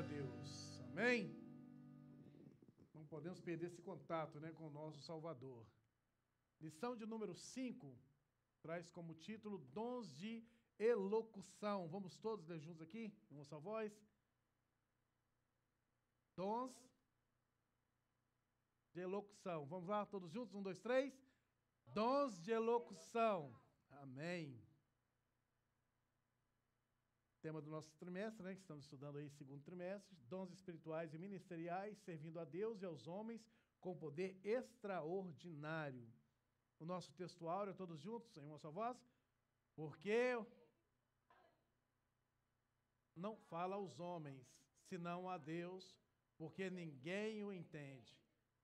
a Deus. Amém? Não podemos perder esse contato, né, com o nosso Salvador. Lição de número 5 traz como título Dons de Elocução. Vamos todos ler juntos aqui, com a sua voz. Dons de elocução. Vamos lá, todos juntos? 1, 2, 3. Dons de elocução. Amém. Tema do nosso trimestre, né, que estamos estudando aí, segundo trimestre, dons espirituais e ministeriais, servindo a Deus e aos homens com poder extraordinário. O nosso texto áureo, todos juntos, em uma só voz. Porque não fala aos homens, senão a Deus, porque ninguém o entende.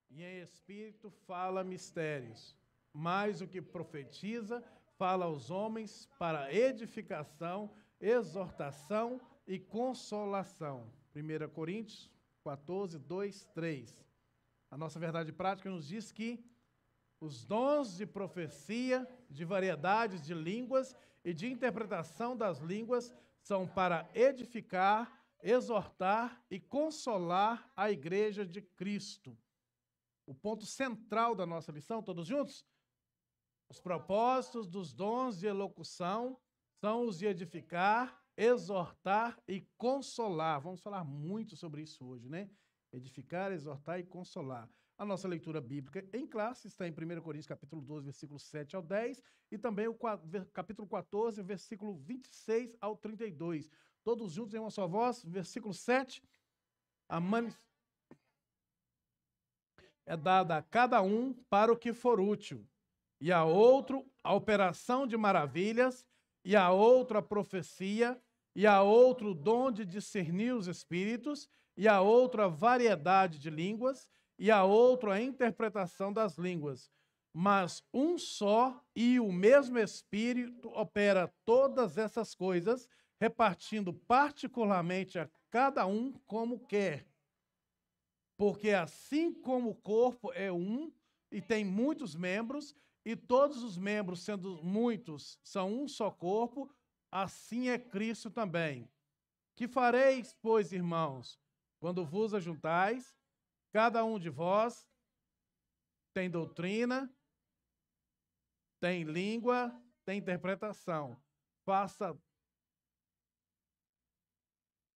E em espírito fala mistérios, mas o que profetiza fala aos homens para edificação, exortação e consolação. 1 Coríntios 14, 2, 3. A nossa verdade prática nos diz que os dons de profecia, de variedades de línguas e de interpretação das línguas são para edificar, exortar e consolar a igreja de Cristo. O ponto central da nossa lição, todos juntos? Os propósitos dos dons de elocução são os de edificar, exortar e consolar. Vamos falar muito sobre isso hoje, né? Edificar, exortar e consolar. A nossa leitura bíblica em classe está em 1 Coríntios capítulo 12, versículo 7 ao 10, e também o capítulo 14, versículo 26 ao 32. Todos juntos em uma só voz, versículo 7. É dada a cada um para o que for útil, e a outro a operação de maravilhas, e a outro a profecia, e a outro o dom de discernir os espíritos, e a outro a variedade de línguas, e a outro a interpretação das línguas. Mas um só e o mesmo Espírito opera todas essas coisas, repartindo particularmente a cada um como quer. Porque assim como o corpo é um e tem muitos membros, e todos os membros, sendo muitos, são um só corpo, assim é Cristo também. Que fareis, pois, irmãos, quando vos ajuntais? Cada um de vós tem doutrina, tem língua, tem interpretação. Faça.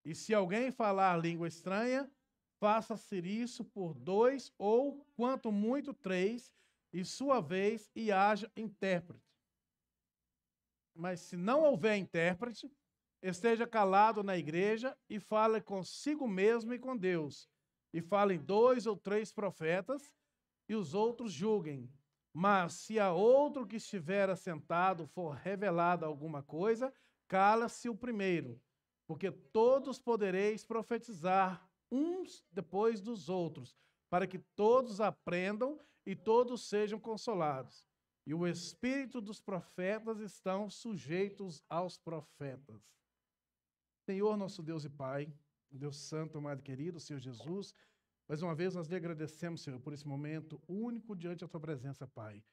E se alguém falar língua estranha, faça-se isso por 2 ou, quanto muito, 3, e sua vez, e haja intérprete. Mas se não houver intérprete, esteja calado na igreja e fale consigo mesmo e com Deus. E falem 2 ou 3 profetas, e os outros julguem. Mas se a outro que estiver assentado for revelada alguma coisa, cala-se o primeiro, porque todos podereis profetizar uns depois dos outros, para que todos aprendam e todos sejam consolados. E o espírito dos profetas estão sujeitos aos profetas. Senhor, nosso Deus e Pai, Deus Santo, amado e querido, Senhor Jesus, mais uma vez nós lhe agradecemos, Senhor, por esse momento único diante da Tua presença, Pai.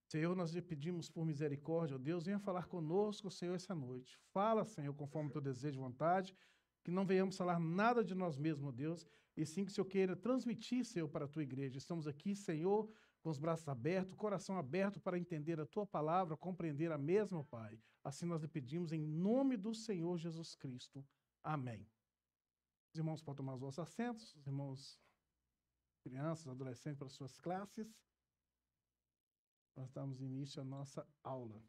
Senhor, nós lhe pedimos por misericórdia, ó Deus, venha falar conosco, Senhor, essa noite. Fala, Senhor, conforme o Teu desejo e vontade, que não venhamos falar nada de nós mesmos, ó Deus, e sim que o Senhor queira transmitir, Senhor, para a Tua igreja. Estamos aqui, Senhor, com os braços abertos, coração aberto para entender a Tua palavra, compreender a mesma, Pai. Assim nós lhe pedimos em nome do Senhor Jesus Cristo. Amém. Os irmãos podem tomar os vossos assentos, os irmãos, crianças, adolescentes, para as suas classes. Nós damos início à nossa aula.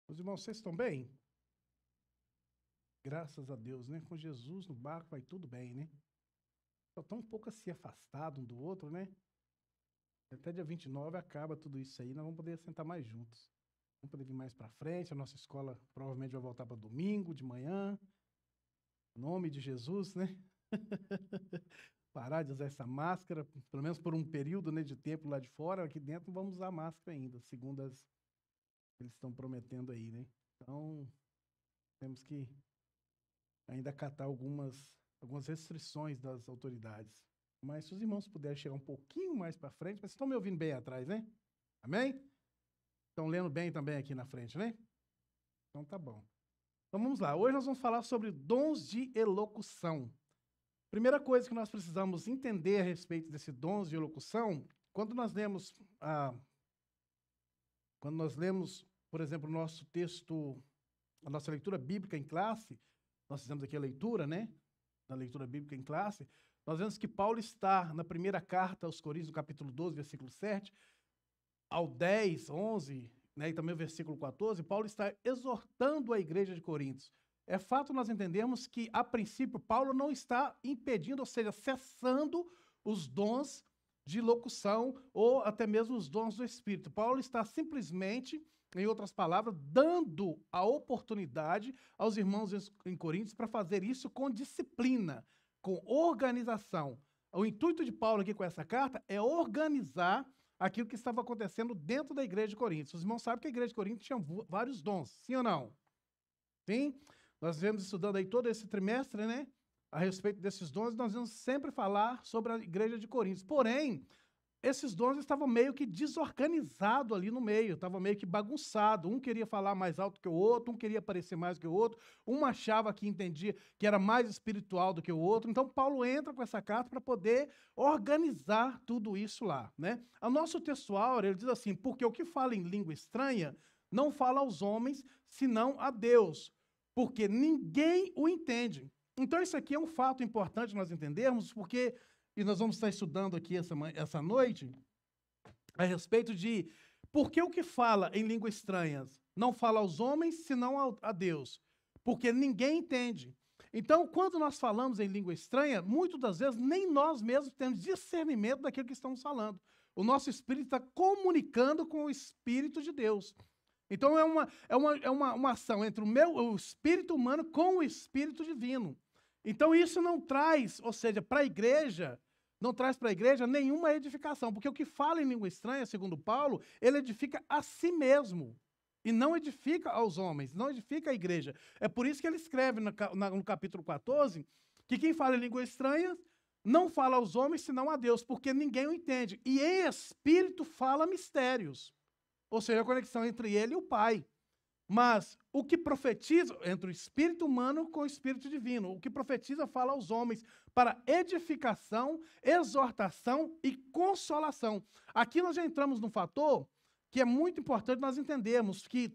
Os irmãos, vocês estão bem? Graças a Deus, né? Com Jesus no barco vai tudo bem, né? Só estão um pouco assim afastados um do outro, né? Até dia 29 acaba tudo isso aí, nós vamos poder sentar mais juntos. Vamos poder vir mais para frente, a nossa escola provavelmente vai voltar para domingo de manhã. Em nome de Jesus, né? parar de usar essa máscara, pelo menos por um período, né, de tempo lá de fora, aqui dentro não vamos usar máscara ainda, segundo eles estão prometendo aí, né? Então, temos que ainda acatar algumas restrições das autoridades. Mas se os irmãos puderem chegar um pouquinho mais para frente, mas vocês estão me ouvindo bem atrás, né? Amém? Estão lendo bem também aqui na frente, né? Então tá bom. Então vamos lá. Hoje nós vamos falar sobre dons de elocução. Primeira coisa que nós precisamos entender a respeito desse dons de elocução, quando nós lemos, por exemplo, o nosso texto, a nossa leitura bíblica em classe, nós fizemos aqui a leitura, né? Na leitura bíblica em classe, nós vemos que Paulo está na primeira carta aos Coríntios, no capítulo 12, versículo 7, ao 10, 11, né, e também o versículo 14, Paulo está exortando a igreja de Coríntios. É fato nós entendemos que, a princípio, Paulo não está impedindo, ou seja, cessando os dons de locução ou até mesmo os dons do Espírito. Paulo está simplesmente, em outras palavras, dando a oportunidade aos irmãos em Coríntios para fazer isso com disciplina, com organização. O intuito de Paulo aqui com essa carta é organizar aquilo que estava acontecendo dentro da igreja de Coríntios. Os irmãos sabem que a igreja de Coríntios tinha vários dons, sim ou não? Sim? Nós vemos estudando aí todo esse trimestre, né? A respeito desses dons, nós vamos sempre falar sobre a igreja de Coríntios. Porém, esses dons estavam meio que desorganizados ali no meio, estavam meio que bagunçados. Um queria falar mais alto que o outro, um queria parecer mais que o outro, um achava que entendia que era mais espiritual do que o outro. Então, Paulo entra com essa carta para poder organizar tudo isso lá, né? O nosso textual, ele diz assim, porque o que fala em língua estranha não fala aos homens, senão a Deus, porque ninguém o entende. Então, isso aqui é um fato importante nós entendermos, porque, e nós vamos estar estudando aqui essa noite, a respeito de por que o que fala em línguas estranhas não fala aos homens, senão a Deus, porque ninguém entende. Então, quando nós falamos em língua estranha, muitas das vezes nem nós mesmos temos discernimento daquilo que estamos falando. O nosso espírito está comunicando com o Espírito de Deus. Então, é uma ação entre o espírito humano com o espírito divino. Então, isso não traz, ou seja, para a igreja, não traz para a igreja nenhuma edificação, porque o que fala em língua estranha, segundo Paulo, ele edifica a si mesmo, e não edifica aos homens, não edifica a igreja. É por isso que ele escreve no capítulo 14, que quem fala em língua estranha não fala aos homens, senão a Deus, porque ninguém o entende. E em espírito fala mistérios. Ou seja, a conexão entre ele e o Pai. Mas o que profetiza, entre o espírito humano com o espírito divino, o que profetiza fala aos homens para edificação, exortação e consolação. Aqui nós já entramos num fator que é muito importante nós entendermos, que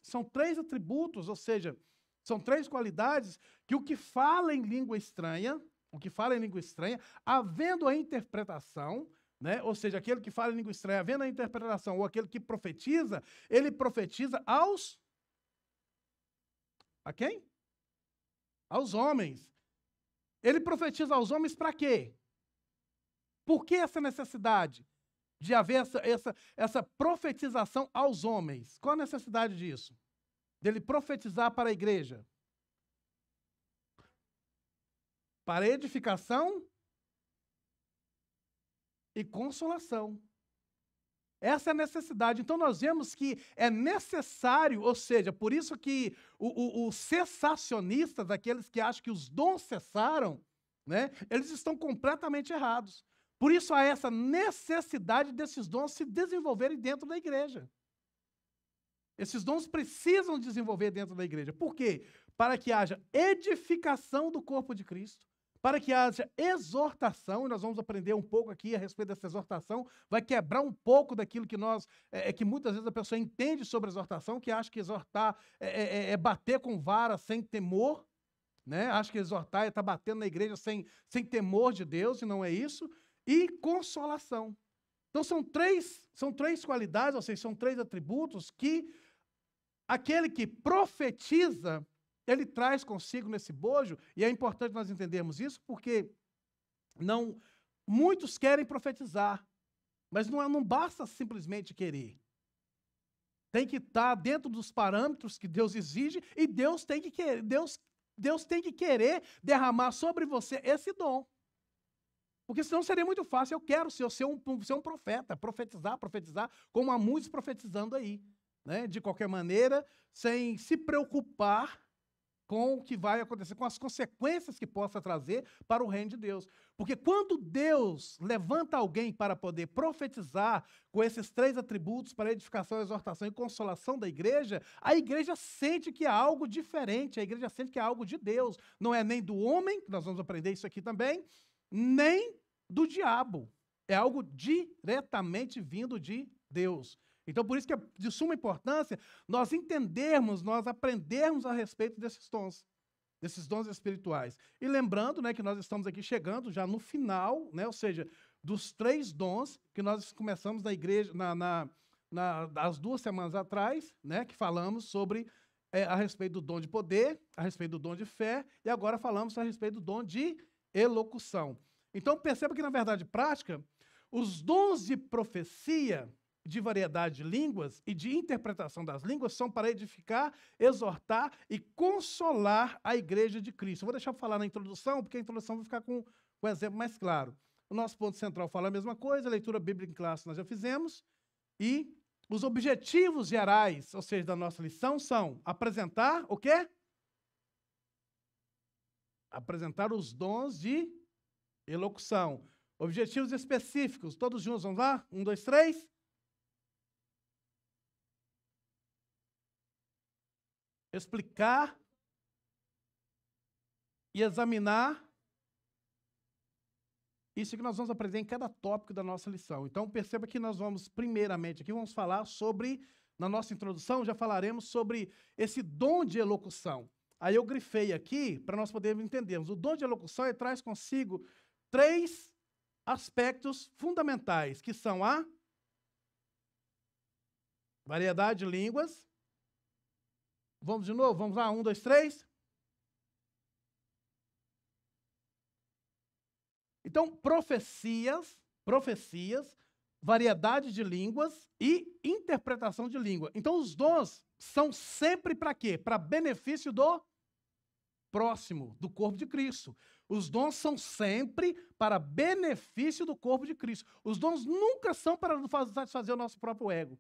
são três atributos, ou seja, são três qualidades que o que fala em língua estranha, havendo a interpretação, né? Ou seja, aquele que fala em língua estranha, havendo a interpretação, ou aquele que profetiza, ele profetiza a quem? Aos homens. Ele profetiza aos homens para quê? Por que essa necessidade de haver essa profetização aos homens? Qual a necessidade disso? Dele profetizar para a igreja? Para edificação e consolação. Essa é a necessidade. Então, nós vemos que é necessário, ou seja, por isso que os cessacionistas, aqueles que acham que os dons cessaram, né, eles estão completamente errados. Por isso há essa necessidade desses dons se desenvolverem dentro da igreja. Esses dons precisam desenvolver dentro da igreja. Por quê? Para que haja edificação do corpo de Cristo, para que haja exortação, e nós vamos aprender um pouco aqui a respeito dessa exortação, vai quebrar um pouco daquilo que que muitas vezes a pessoa entende sobre exortação, que acha que exortar é bater com vara sem temor, né? Acha que exortar é estar batendo na igreja sem temor de Deus, e não é isso, e consolação. Então são três qualidades, ou seja, são três atributos que aquele que profetiza, ele traz consigo nesse bojo, e é importante nós entendermos isso, porque muitos querem profetizar, mas não basta simplesmente querer. Tem que estar dentro dos parâmetros que Deus exige, e Deus tem que querer derramar sobre você esse dom. Porque senão seria muito fácil. Eu quero ser um profeta, profetizar, como há muitos profetizando aí, né? De qualquer maneira, sem se preocupar com o que vai acontecer, com as consequências que possa trazer para o reino de Deus. Porque quando Deus levanta alguém para poder profetizar com esses 3 atributos para edificação, exortação e consolação da igreja, a igreja sente que é algo diferente, a igreja sente que é algo de Deus. Não é nem do homem, que nós vamos aprender isso aqui também, nem do diabo. É algo diretamente vindo de Deus. Então, por isso que é de suma importância nós entendermos, nós aprendermos a respeito desses dons das E lembrando, né, que nós estamos aqui chegando já no final, né, ou seja, dos 3 dons que nós começamos na igreja, as 2 semanas atrás, né, que falamos sobre a respeito do dom de poder, a respeito do dom de fé, e agora falamos a respeito do dom de elocução. Então, perceba que, na verdade prática, os dons de profecia, de variedade de línguas e de interpretação das línguas são para edificar, exortar e consolar a igreja de Cristo. Eu vou deixar eu falar na introdução, porque a introdução vai ficar com o exemplo mais claro. O nosso ponto central fala a mesma coisa, a leitura bíblica em classe nós já fizemos, e os objetivos gerais, ou seja, da nossa lição, são apresentar o quê? Apresentar os dons de elocução. Objetivos específicos, todos juntos, vamos lá? 1, 2, 3. Explicar e examinar isso que nós vamos aprender em cada tópico da nossa lição. Então, perceba que nós vamos, primeiramente, aqui vamos falar sobre, na nossa introdução, já falaremos sobre esse dom de elocução. Aí eu grifei aqui, para nós podermos entendermos. O dom de elocução traz consigo 3 aspectos fundamentais, que são a variedade de línguas. Vamos de novo? Vamos lá? 1, 2, 3. Então, profecias, variedade de línguas e interpretação de língua. Então, os dons são sempre para quê? Para benefício do próximo, do corpo de Cristo. Os dons são sempre para benefício do corpo de Cristo. Os dons nunca são para satisfazer o nosso próprio ego.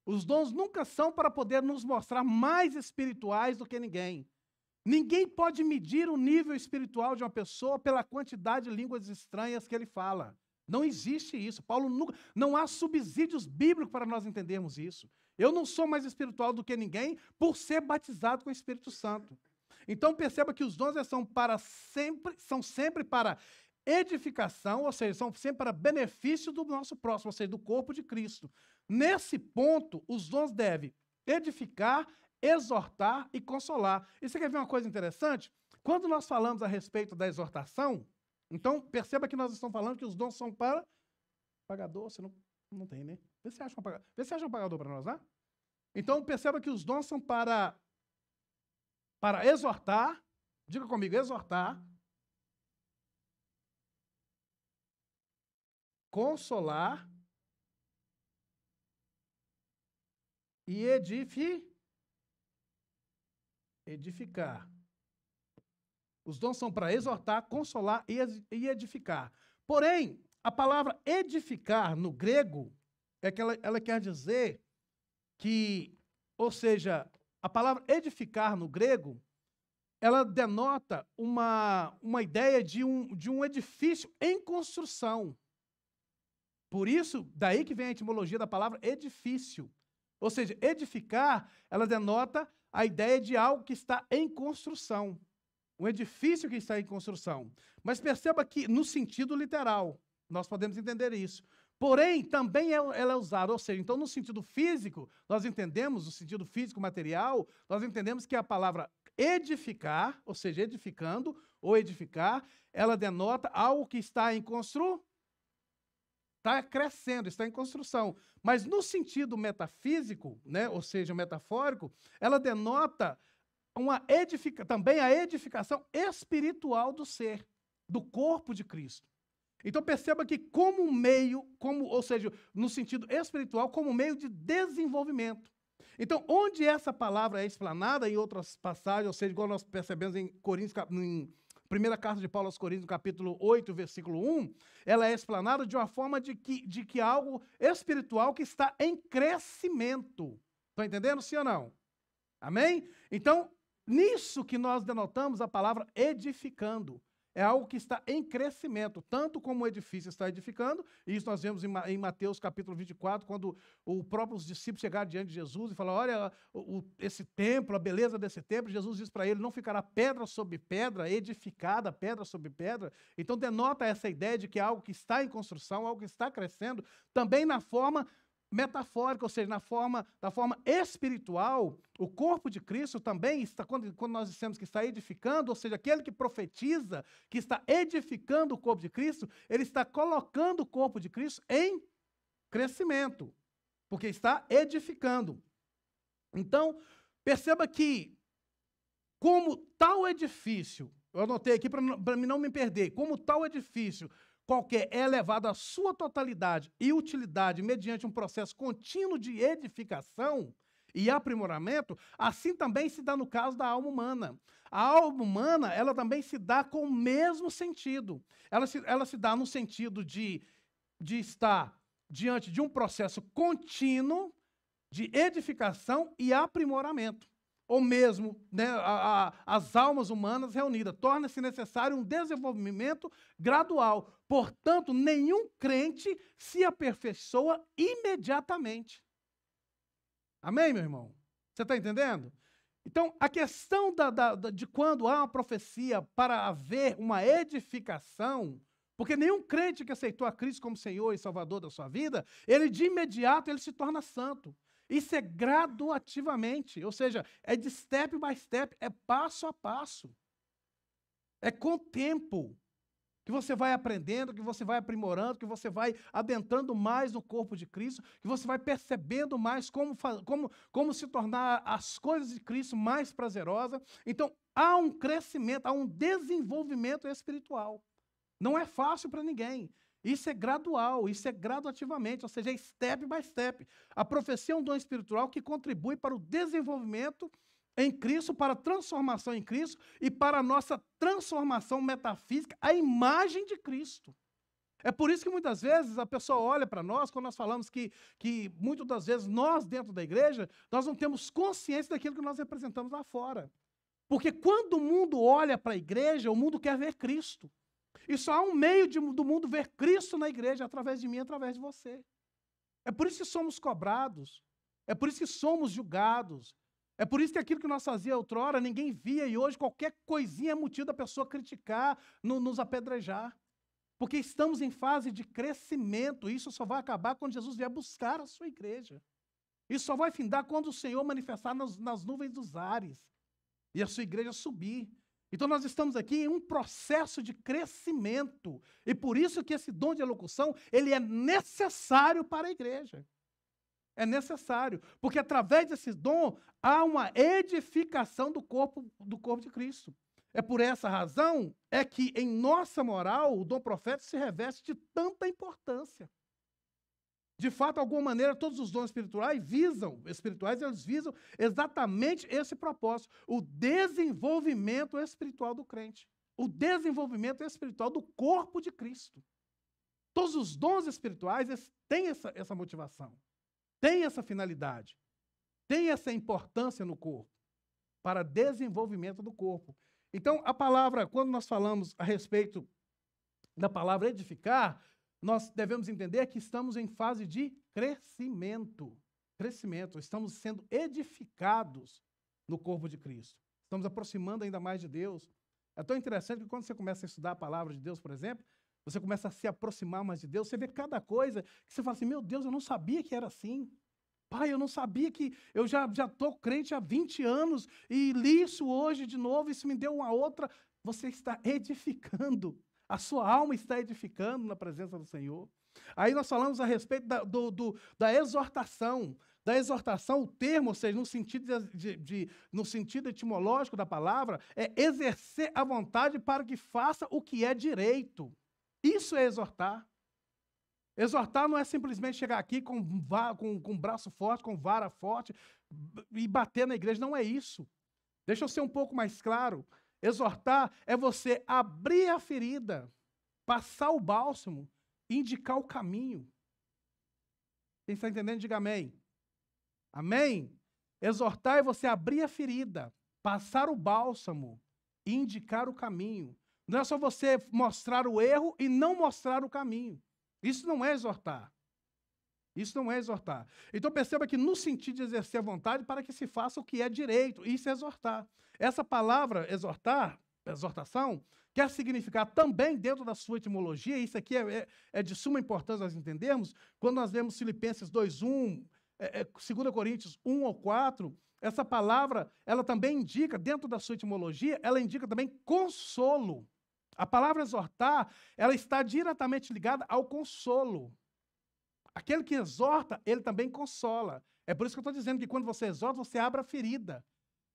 Os dons nunca são para poder nos mostrar mais espirituais do que ninguém. Ninguém pode medir o nível espiritual de uma pessoa pela quantidade de línguas estranhas que ele fala. Não existe isso. Paulo nunca, não há subsídios bíblicos para nós entendermos isso. Eu não sou mais espiritual do que ninguém por ser batizado com o Espírito Santo. Então perceba que os dons são sempre para edificação, ou seja, são sempre para benefício do nosso próximo, ou seja, do corpo de Cristo. Nesse ponto, os dons devem edificar, exortar e consolar. E você quer ver uma coisa interessante? Quando nós falamos a respeito da exortação, então perceba que nós estamos falando que os dons são para pagador, você não tem, né? Vê se acha um pagador para nós, né? Então perceba que os dons são para exortar, diga comigo, exortar, consolar e edificar. Os dons são para exortar, consolar e edificar. Porém, a palavra edificar no grego é que ela quer dizer que, ou seja, a palavra edificar no grego, ela denota uma ideia de um edifício em construção. Por isso, daí que vem a etimologia da palavra edifício. Ou seja, edificar, ela denota a ideia de algo que está em construção. Um edifício que está em construção. Mas perceba que, no sentido literal, nós podemos entender isso. Porém, também ela é usada, ou seja, então no sentido físico, nós entendemos, no sentido físico material, nós entendemos que a palavra edificar, ou seja, edificando ou edificar, ela denota algo que está em construção. Está crescendo, está em construção. Mas no sentido metafísico, né, ou seja, metafórico, ela denota também a edificação espiritual do ser, do corpo de Cristo. Então perceba que como meio, ou seja, no sentido espiritual, como meio de desenvolvimento. Então, onde essa palavra é explanada em outras passagens, ou seja, igual nós percebemos em primeira carta de Paulo aos Coríntios, no capítulo 8, versículo 1, ela é explanada de uma forma de que algo espiritual que está em crescimento. Estão entendendo, sim ou não? Amém? Então, nisso que nós denotamos a palavra edificando. É algo que está em crescimento, tanto como o edifício está edificando, e isso nós vemos em Mateus capítulo 24, quando os próprios discípulos chegaram diante de Jesus e falaram, olha, esse templo, a beleza desse templo, Jesus diz para ele, não ficará pedra sobre pedra, edificada pedra sobre pedra. Então denota essa ideia de que é algo que está em construção, algo que está crescendo, também na forma metafórica, ou seja, da forma espiritual. O corpo de Cristo também está, quando nós dissemos que está edificando, ou seja, aquele que profetiza, que está edificando o corpo de Cristo, ele está colocando o corpo de Cristo em crescimento, porque está edificando. Então, perceba que, como tal edifício, eu anotei aqui para mim não me perder, como tal edifício qualquer é levado à sua totalidade e utilidade mediante um processo contínuo de edificação e aprimoramento, assim também se dá no caso da alma humana. A alma humana, ela também se dá com o mesmo sentido. Ela se dá no sentido de estar diante de um processo contínuo de edificação e aprimoramento. Ou mesmo, né, as almas humanas reunidas. Torna-se necessário um desenvolvimento gradual. Portanto, nenhum crente se aperfeiçoa imediatamente. Amém, meu irmão? Você está entendendo? Então, a questão de quando há uma profecia para haver uma edificação, porque nenhum crente que aceitou a Cristo como Senhor e Salvador da sua vida, ele de imediato ele se torna santo. Isso é graduativamente, ou seja, é de step by step, é passo a passo. É com o tempo que você vai aprendendo, que você vai aprimorando, que você vai adentrando mais no corpo de Cristo, que você vai percebendo mais como se tornar as coisas de Cristo mais prazerosas. Então, há um crescimento, há um desenvolvimento espiritual. Não é fácil para ninguém. Isso é gradual, isso é graduativamente, ou seja, é step by step. A profecia é um dom espiritual que contribui para o desenvolvimento em Cristo, para a transformação em Cristo e para a nossa transformação metafísica, a imagem de Cristo. É por isso que muitas vezes a pessoa olha para nós, quando nós falamos que muitas das vezes nós, dentro da igreja, nós não temos consciência daquilo que nós representamos lá fora. Porque quando o mundo olha para a igreja, o mundo quer ver Cristo. E só há um meio do mundo ver Cristo na igreja, através de mim, através de você. É por isso que somos cobrados. É por isso que somos julgados. É por isso que aquilo que nós fazíamos outrora, ninguém via, e hoje qualquer coisinha é motivo da pessoa criticar, nos apedrejar. Porque estamos em fase de crescimento. Isso só vai acabar quando Jesus vier buscar a sua igreja. Isso só vai findar quando o Senhor manifestar nas nuvens dos ares e a sua igreja subir. Então nós estamos aqui em um processo de crescimento. E por isso que esse dom de elocução, ele é necessário para a igreja. É necessário, porque através desse dom há uma edificação do corpo de Cristo. É por essa razão que em nossa moral o dom profético se reveste de tanta importância. De fato, de alguma maneira, todos os dons espirituais eles visam exatamente esse propósito, o desenvolvimento espiritual do crente, o desenvolvimento espiritual do corpo de Cristo. Todos os dons espirituais têm essa motivação, têm essa finalidade, têm essa importância no corpo, para desenvolvimento do corpo. Então, a palavra, quando nós falamos a respeito da palavra edificar, nós devemos entender que estamos em fase de crescimento. Crescimento. Estamos sendo edificados no corpo de Cristo. Estamos aproximando ainda mais de Deus. É tão interessante que quando você começa a estudar a palavra de Deus, por exemplo, você começa a se aproximar mais de Deus, você vê cada coisa que você fala assim, meu Deus, eu não sabia que era assim. Pai, eu não sabia que eu já estou crente há 20 anos e li isso hoje de novo, isso me deu uma outra. Você está edificando. A sua alma está edificando na presença do Senhor. Aí nós falamos a respeito da exortação. Da exortação, o termo, ou seja, no sentido etimológico da palavra, é exercer a vontade para que faça o que é direito. Isso é exortar. Exortar não é simplesmente chegar aqui com braço forte, com vara forte e bater na igreja. Não é isso. Deixa eu ser um pouco mais claro. Exortar é você abrir a ferida, passar o bálsamo, indicar o caminho. Quem está entendendo, diga amém. Amém? Exortar é você abrir a ferida, passar o bálsamo e indicar o caminho. Não é só você mostrar o erro e não mostrar o caminho. Isso não é exortar. Isso não é exortar. Então perceba que no sentido de exercer a vontade para que se faça o que é direito, isso é exortar. Essa palavra exortar, exortação, quer significar também dentro da sua etimologia, isso aqui é de suma importância nós entendermos, quando nós vemos Filipenses 2:1, 2 Coríntios 1 ou 4, essa palavra, ela também indica, dentro da sua etimologia, ela indica também consolo. A palavra exortar, ela está diretamente ligada ao consolo. Aquele que exorta, ele também consola. É por isso que eu estou dizendo que quando você exorta, você abre a ferida,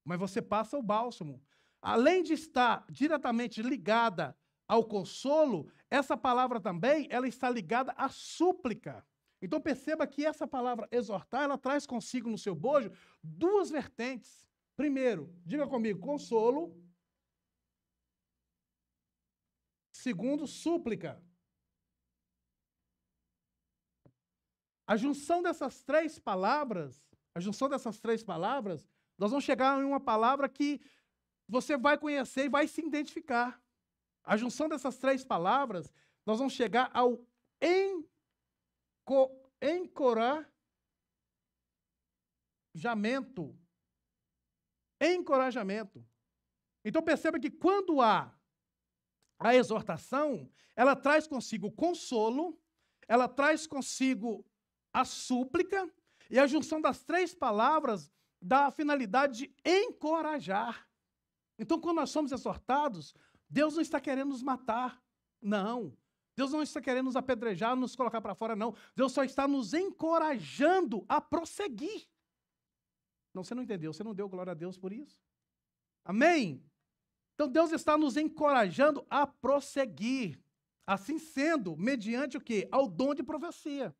mas você passa o bálsamo. Além de estar diretamente ligada ao consolo, essa palavra também, ela está ligada à súplica. Então perceba que essa palavra exortar, ela traz consigo no seu bojo duas vertentes. Primeiro, diga comigo, consolo. Segundo, súplica. A junção dessas três palavras, nós vamos chegar em uma palavra que você vai conhecer e vai se identificar. A junção dessas três palavras, nós vamos chegar ao encorajamento. Encorajamento. Então perceba que quando há a exortação, ela traz consigo o consolo, ela traz consigo a súplica, e a junção das três palavras dá a finalidade de encorajar. Então, quando nós somos exortados, Deus não está querendo nos matar, não. Deus não está querendo nos apedrejar, nos colocar para fora, não. Deus só está nos encorajando a prosseguir. Não, você não entendeu, você não deu glória a Deus por isso. Amém? Então, Deus está nos encorajando a prosseguir. Assim sendo, mediante o quê? Ao dom de profecia.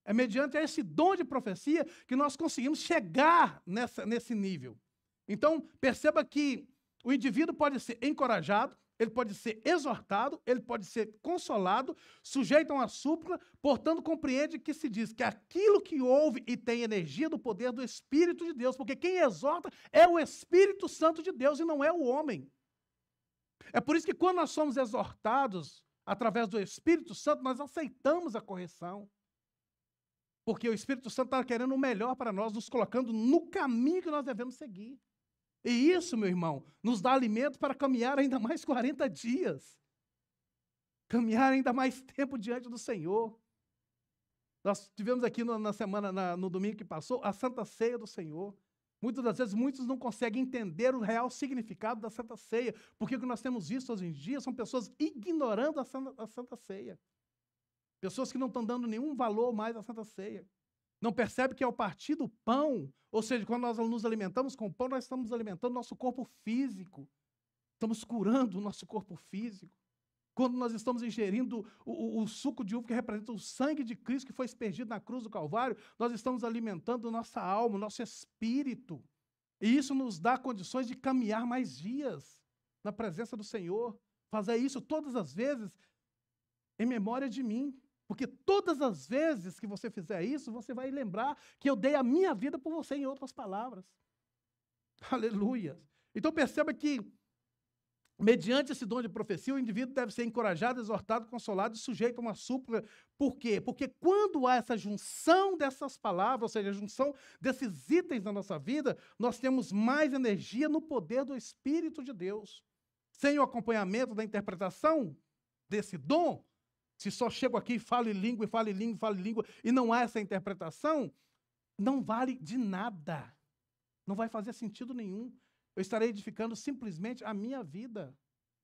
É mediante esse dom de profecia que nós conseguimos chegar nesse nível. Então, perceba que o indivíduo pode ser encorajado, ele pode ser exortado, ele pode ser consolado, sujeito a uma súplica, portanto, compreende que se diz que aquilo que ouve e tem energia do poder do Espírito de Deus, porque quem exorta é o Espírito Santo de Deus e não é o homem. É por isso que quando nós somos exortados através do Espírito Santo, nós aceitamos a correção. Porque o Espírito Santo está querendo o melhor para nós, nos colocando no caminho que nós devemos seguir. E isso, meu irmão, nos dá alimento para caminhar ainda mais 40 dias. Caminhar ainda mais tempo diante do Senhor. Nós tivemos aqui no domingo que passou, a Santa Ceia do Senhor. Muitas das vezes, muitos não conseguem entender o real significado da Santa Ceia, porque o que nós temos visto hoje em dia são pessoas ignorando a Santa Ceia. Pessoas que não estão dando nenhum valor mais à Santa Ceia. Não percebem que ao partir do pão, ou seja, quando nós nos alimentamos com o pão, nós estamos alimentando nosso corpo físico. Estamos curando o nosso corpo físico. Quando nós estamos ingerindo o suco de uva que representa o sangue de Cristo que foi aspergido na cruz do Calvário, nós estamos alimentando nossa alma, nosso espírito. E isso nos dá condições de caminhar mais dias na presença do Senhor. Fazer isso todas as vezes em memória de mim. Porque todas as vezes que você fizer isso, você vai lembrar que eu dei a minha vida por você, em outras palavras. Aleluia. Então perceba que, mediante esse dom de profecia, o indivíduo deve ser encorajado, exortado, consolado e sujeito a uma súplica. Por quê? Porque quando há essa junção dessas palavras, ou seja, a junção desses itens na nossa vida, nós temos mais energia no poder do Espírito de Deus. Sem o acompanhamento da interpretação desse dom, se só chego aqui e falo em língua, e não há essa interpretação, não vale de nada. Não vai fazer sentido nenhum. Eu estarei edificando simplesmente a minha vida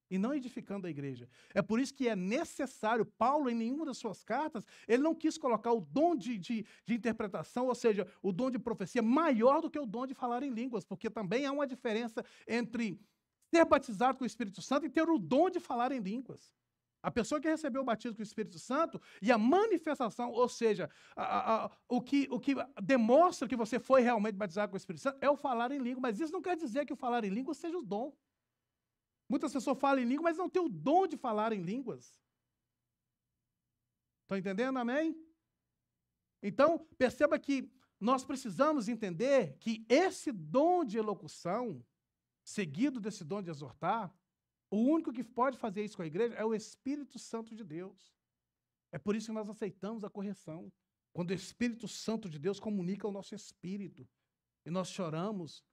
e não edificando a igreja. É por isso que é necessário, Paulo, em nenhuma das suas cartas, ele não quis colocar o dom de interpretação, ou seja, o dom de profecia, maior do que o dom de falar em línguas, porque também há uma diferença entre ser batizado com o Espírito Santo e ter o dom de falar em línguas. A pessoa que recebeu o batismo com o Espírito Santo e a manifestação, ou seja, o que demonstra que você foi realmente batizado com o Espírito Santo é o falar em língua, mas isso não quer dizer que o falar em língua seja o dom. Muitas pessoas falam em língua, mas não têm o dom de falar em línguas. Estão entendendo? Amém? Então, perceba que nós precisamos entender que esse dom de elocução, seguido desse dom de exortar, o único que pode fazer isso com a igreja é o Espírito Santo de Deus. É por isso que nós aceitamos a correção. Quando o Espírito Santo de Deus comunica ao nosso espírito, e nós choramos,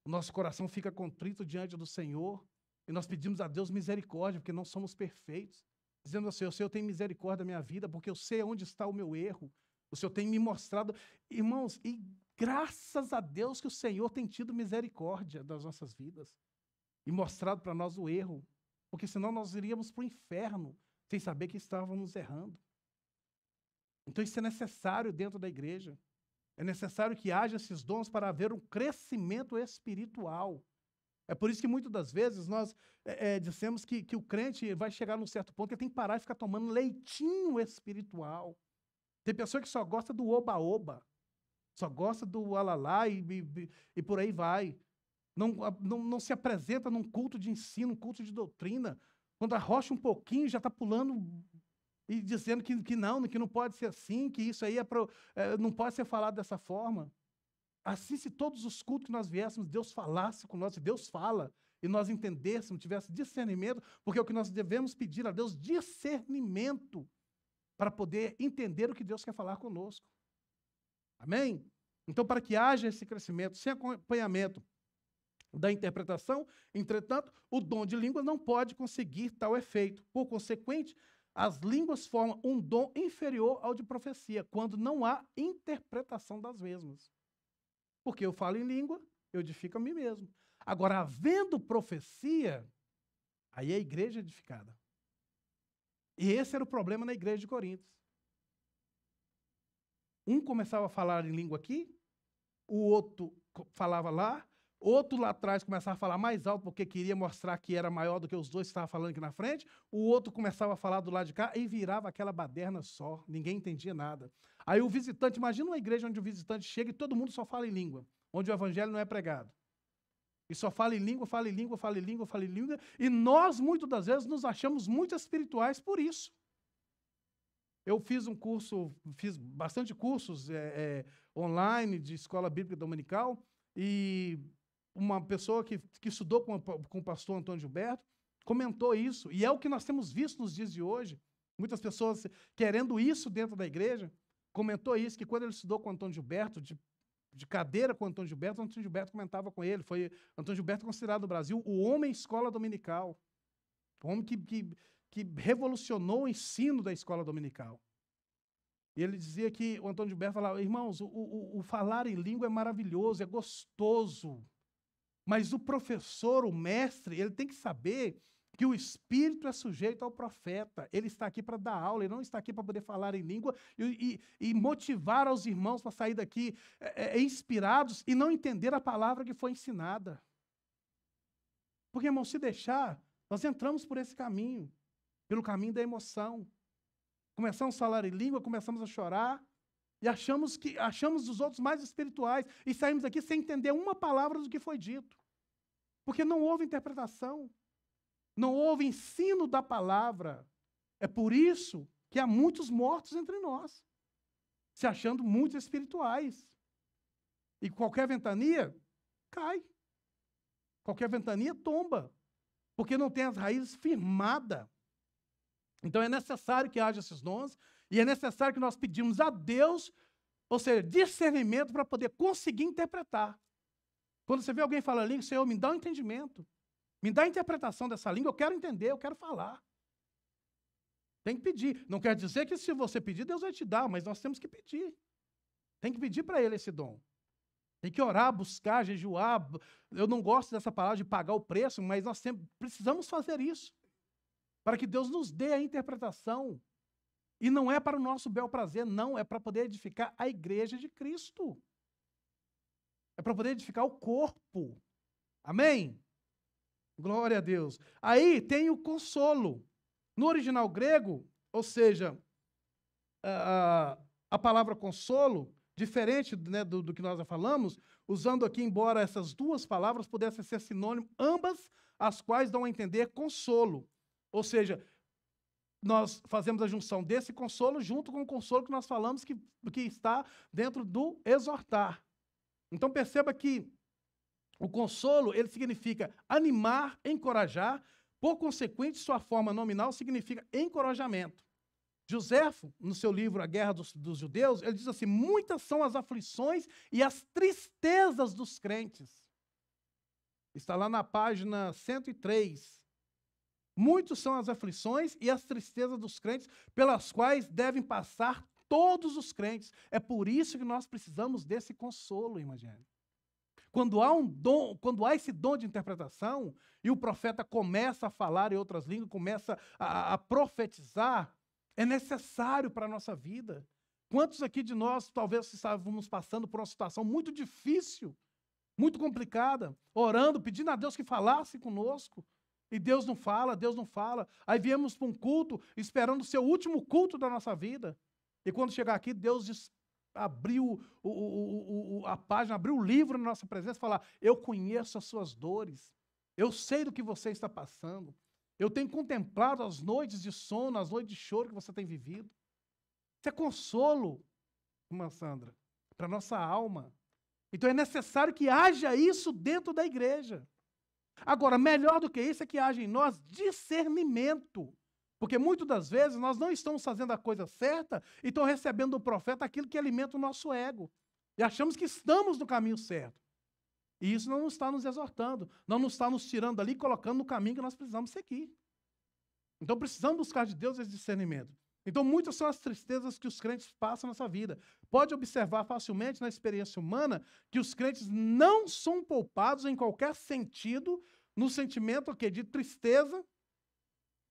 o nosso coração fica contrito diante do Senhor, e nós pedimos a Deus misericórdia, porque não somos perfeitos, dizendo assim, o Senhor tem misericórdia da minha vida, porque eu sei onde está o meu erro, o Senhor tem me mostrado. Irmãos, e graças a Deus que o Senhor tem tido misericórdia das nossas vidas, e mostrado para nós o erro, porque senão nós iríamos para o inferno, sem saber que estávamos errando. Então isso é necessário dentro da igreja. É necessário que haja esses dons para haver um crescimento espiritual. É por isso que muitas das vezes nós dissemos que o crente vai chegar num certo ponto que ele tem que parar e ficar tomando leitinho espiritual. Tem pessoa que só gosta do oba-oba, só gosta do alalá e por aí vai. Não se apresenta num culto de ensino, um culto de doutrina. Quando arrocha um pouquinho, já está pulando e dizendo que não pode ser assim, que isso aí não pode ser falado dessa forma. Assim, se todos os cultos que nós viéssemos, Deus falasse com nós, e Deus fala, e nós entendêssemos, tivesse discernimento, porque é o que nós devemos pedir a Deus, discernimento, para poder entender o que Deus quer falar conosco. Amém? Então, para que haja esse crescimento, sem acompanhamento da interpretação, entretanto, o dom de línguas não pode conseguir tal efeito. Por consequente, as línguas formam um dom inferior ao de profecia, quando não há interpretação das mesmas. Porque eu falo em língua, eu edifico a mim mesmo. Agora, havendo profecia, aí é a igreja edificada. E esse era o problema na igreja de Corinto. Um começava a falar em língua aqui, o outro falava lá, outro lá atrás começava a falar mais alto porque queria mostrar que era maior do que os dois que estavam falando aqui na frente, o outro começava a falar do lado de cá e virava aquela baderna só, ninguém entendia nada. Aí o visitante, imagina uma igreja onde o visitante chega e todo mundo só fala em língua, onde o evangelho não é pregado. E só fala em língua, fala em língua, fala em língua, fala em língua, e nós, muitas das vezes, nos achamos muito espirituais por isso. Eu fiz um curso, fiz bastante cursos online de escola bíblica dominical, e uma pessoa que estudou com o pastor Antônio Gilberto comentou isso, e é o que nós temos visto nos dias de hoje. Muitas pessoas querendo isso dentro da igreja, comentou isso, que quando ele estudou com o Antônio Gilberto, de cadeira com o Antônio Gilberto comentava com ele, foi Antônio Gilberto considerado no Brasil o homem escola dominical, o homem que revolucionou o ensino da escola dominical. E ele dizia que, o Antônio Gilberto falava, irmãos, o falar em língua é maravilhoso, é gostoso, mas o professor, o mestre, ele tem que saber que o Espírito é sujeito ao profeta. Ele está aqui para dar aula, ele não está aqui para poder falar em língua e motivar aos irmãos para sair daqui inspirados e não entender a palavra que foi ensinada. Porque, irmão, se deixar, nós entramos por esse caminho, pelo caminho da emoção. Começamos a falar em língua, começamos a chorar e achamos os outros mais espirituais e saímos daqui sem entender uma palavra do que foi dito. Porque não houve interpretação. Não houve ensino da palavra. É por isso que há muitos mortos entre nós, se achando muito espirituais. E qualquer ventania cai. Qualquer ventania tomba, porque não tem as raízes firmadas. Então é necessário que haja esses dons, e é necessário que nós pedimos a Deus, ou seja, discernimento para poder conseguir interpretar. Quando você vê alguém falar língua, Senhor, me dá um entendimento. Me dá a interpretação dessa língua, eu quero entender, eu quero falar. Tem que pedir. Não quer dizer que se você pedir, Deus vai te dar, mas nós temos que pedir. Tem que pedir para Ele esse dom. Tem que orar, buscar, jejuar. Eu não gosto dessa palavra de pagar o preço, mas nós sempre precisamos fazer isso. Para que Deus nos dê a interpretação. E não é para o nosso bel prazer, não. É para poder edificar a igreja de Cristo. É para poder edificar o corpo. Amém? Glória a Deus. Aí tem o consolo. No original grego, ou seja, a palavra consolo, diferente, né, do que nós já falamos, usando aqui, embora essas duas palavras pudessem ser sinônimo, ambas as quais dão a entender consolo. Ou seja, nós fazemos a junção desse consolo junto com o consolo que nós falamos que está dentro do exortar. Então perceba que o consolo, ele significa animar, encorajar, por consequente, sua forma nominal significa encorajamento. Joséfo, no seu livro A Guerra dos Judeus, ele diz assim: muitas são as aflições e as tristezas dos crentes. Está lá na página 103. Muitos são as aflições e as tristezas dos crentes, pelas quais devem passar todos os crentes. É por isso que nós precisamos desse consolo, Imagine. Quando há esse dom de interpretação, e o profeta começa a falar em outras línguas, começa a profetizar, é necessário para a nossa vida. Quantos aqui de nós talvez estávamos passando por uma situação muito difícil, muito complicada, orando, pedindo a Deus que falasse conosco, e Deus não fala, Deus não fala. Aí viemos para um culto, esperando ser o último culto da nossa vida, e quando chegar aqui, Deus abriu a página, abriu o livro na nossa presença e falar: eu conheço as suas dores, eu sei do que você está passando, eu tenho contemplado as noites de sono, as noites de choro que você tem vivido. Isso é consolo, irmã Sandra, para a nossa alma. Então é necessário que haja isso dentro da igreja. Agora, melhor do que isso é que haja em nós discernimento. Porque muitas das vezes nós não estamos fazendo a coisa certa e estamos recebendo do profeta aquilo que alimenta o nosso ego. E achamos que estamos no caminho certo. E isso não está nos exortando, não nos está nos tirando ali e colocando no caminho que nós precisamos seguir. Então precisamos buscar de Deus esse discernimento. Então muitas são as tristezas que os crentes passam nessa vida. Pode observar facilmente na experiência humana que os crentes não são poupados em qualquer sentido, no sentimento de tristeza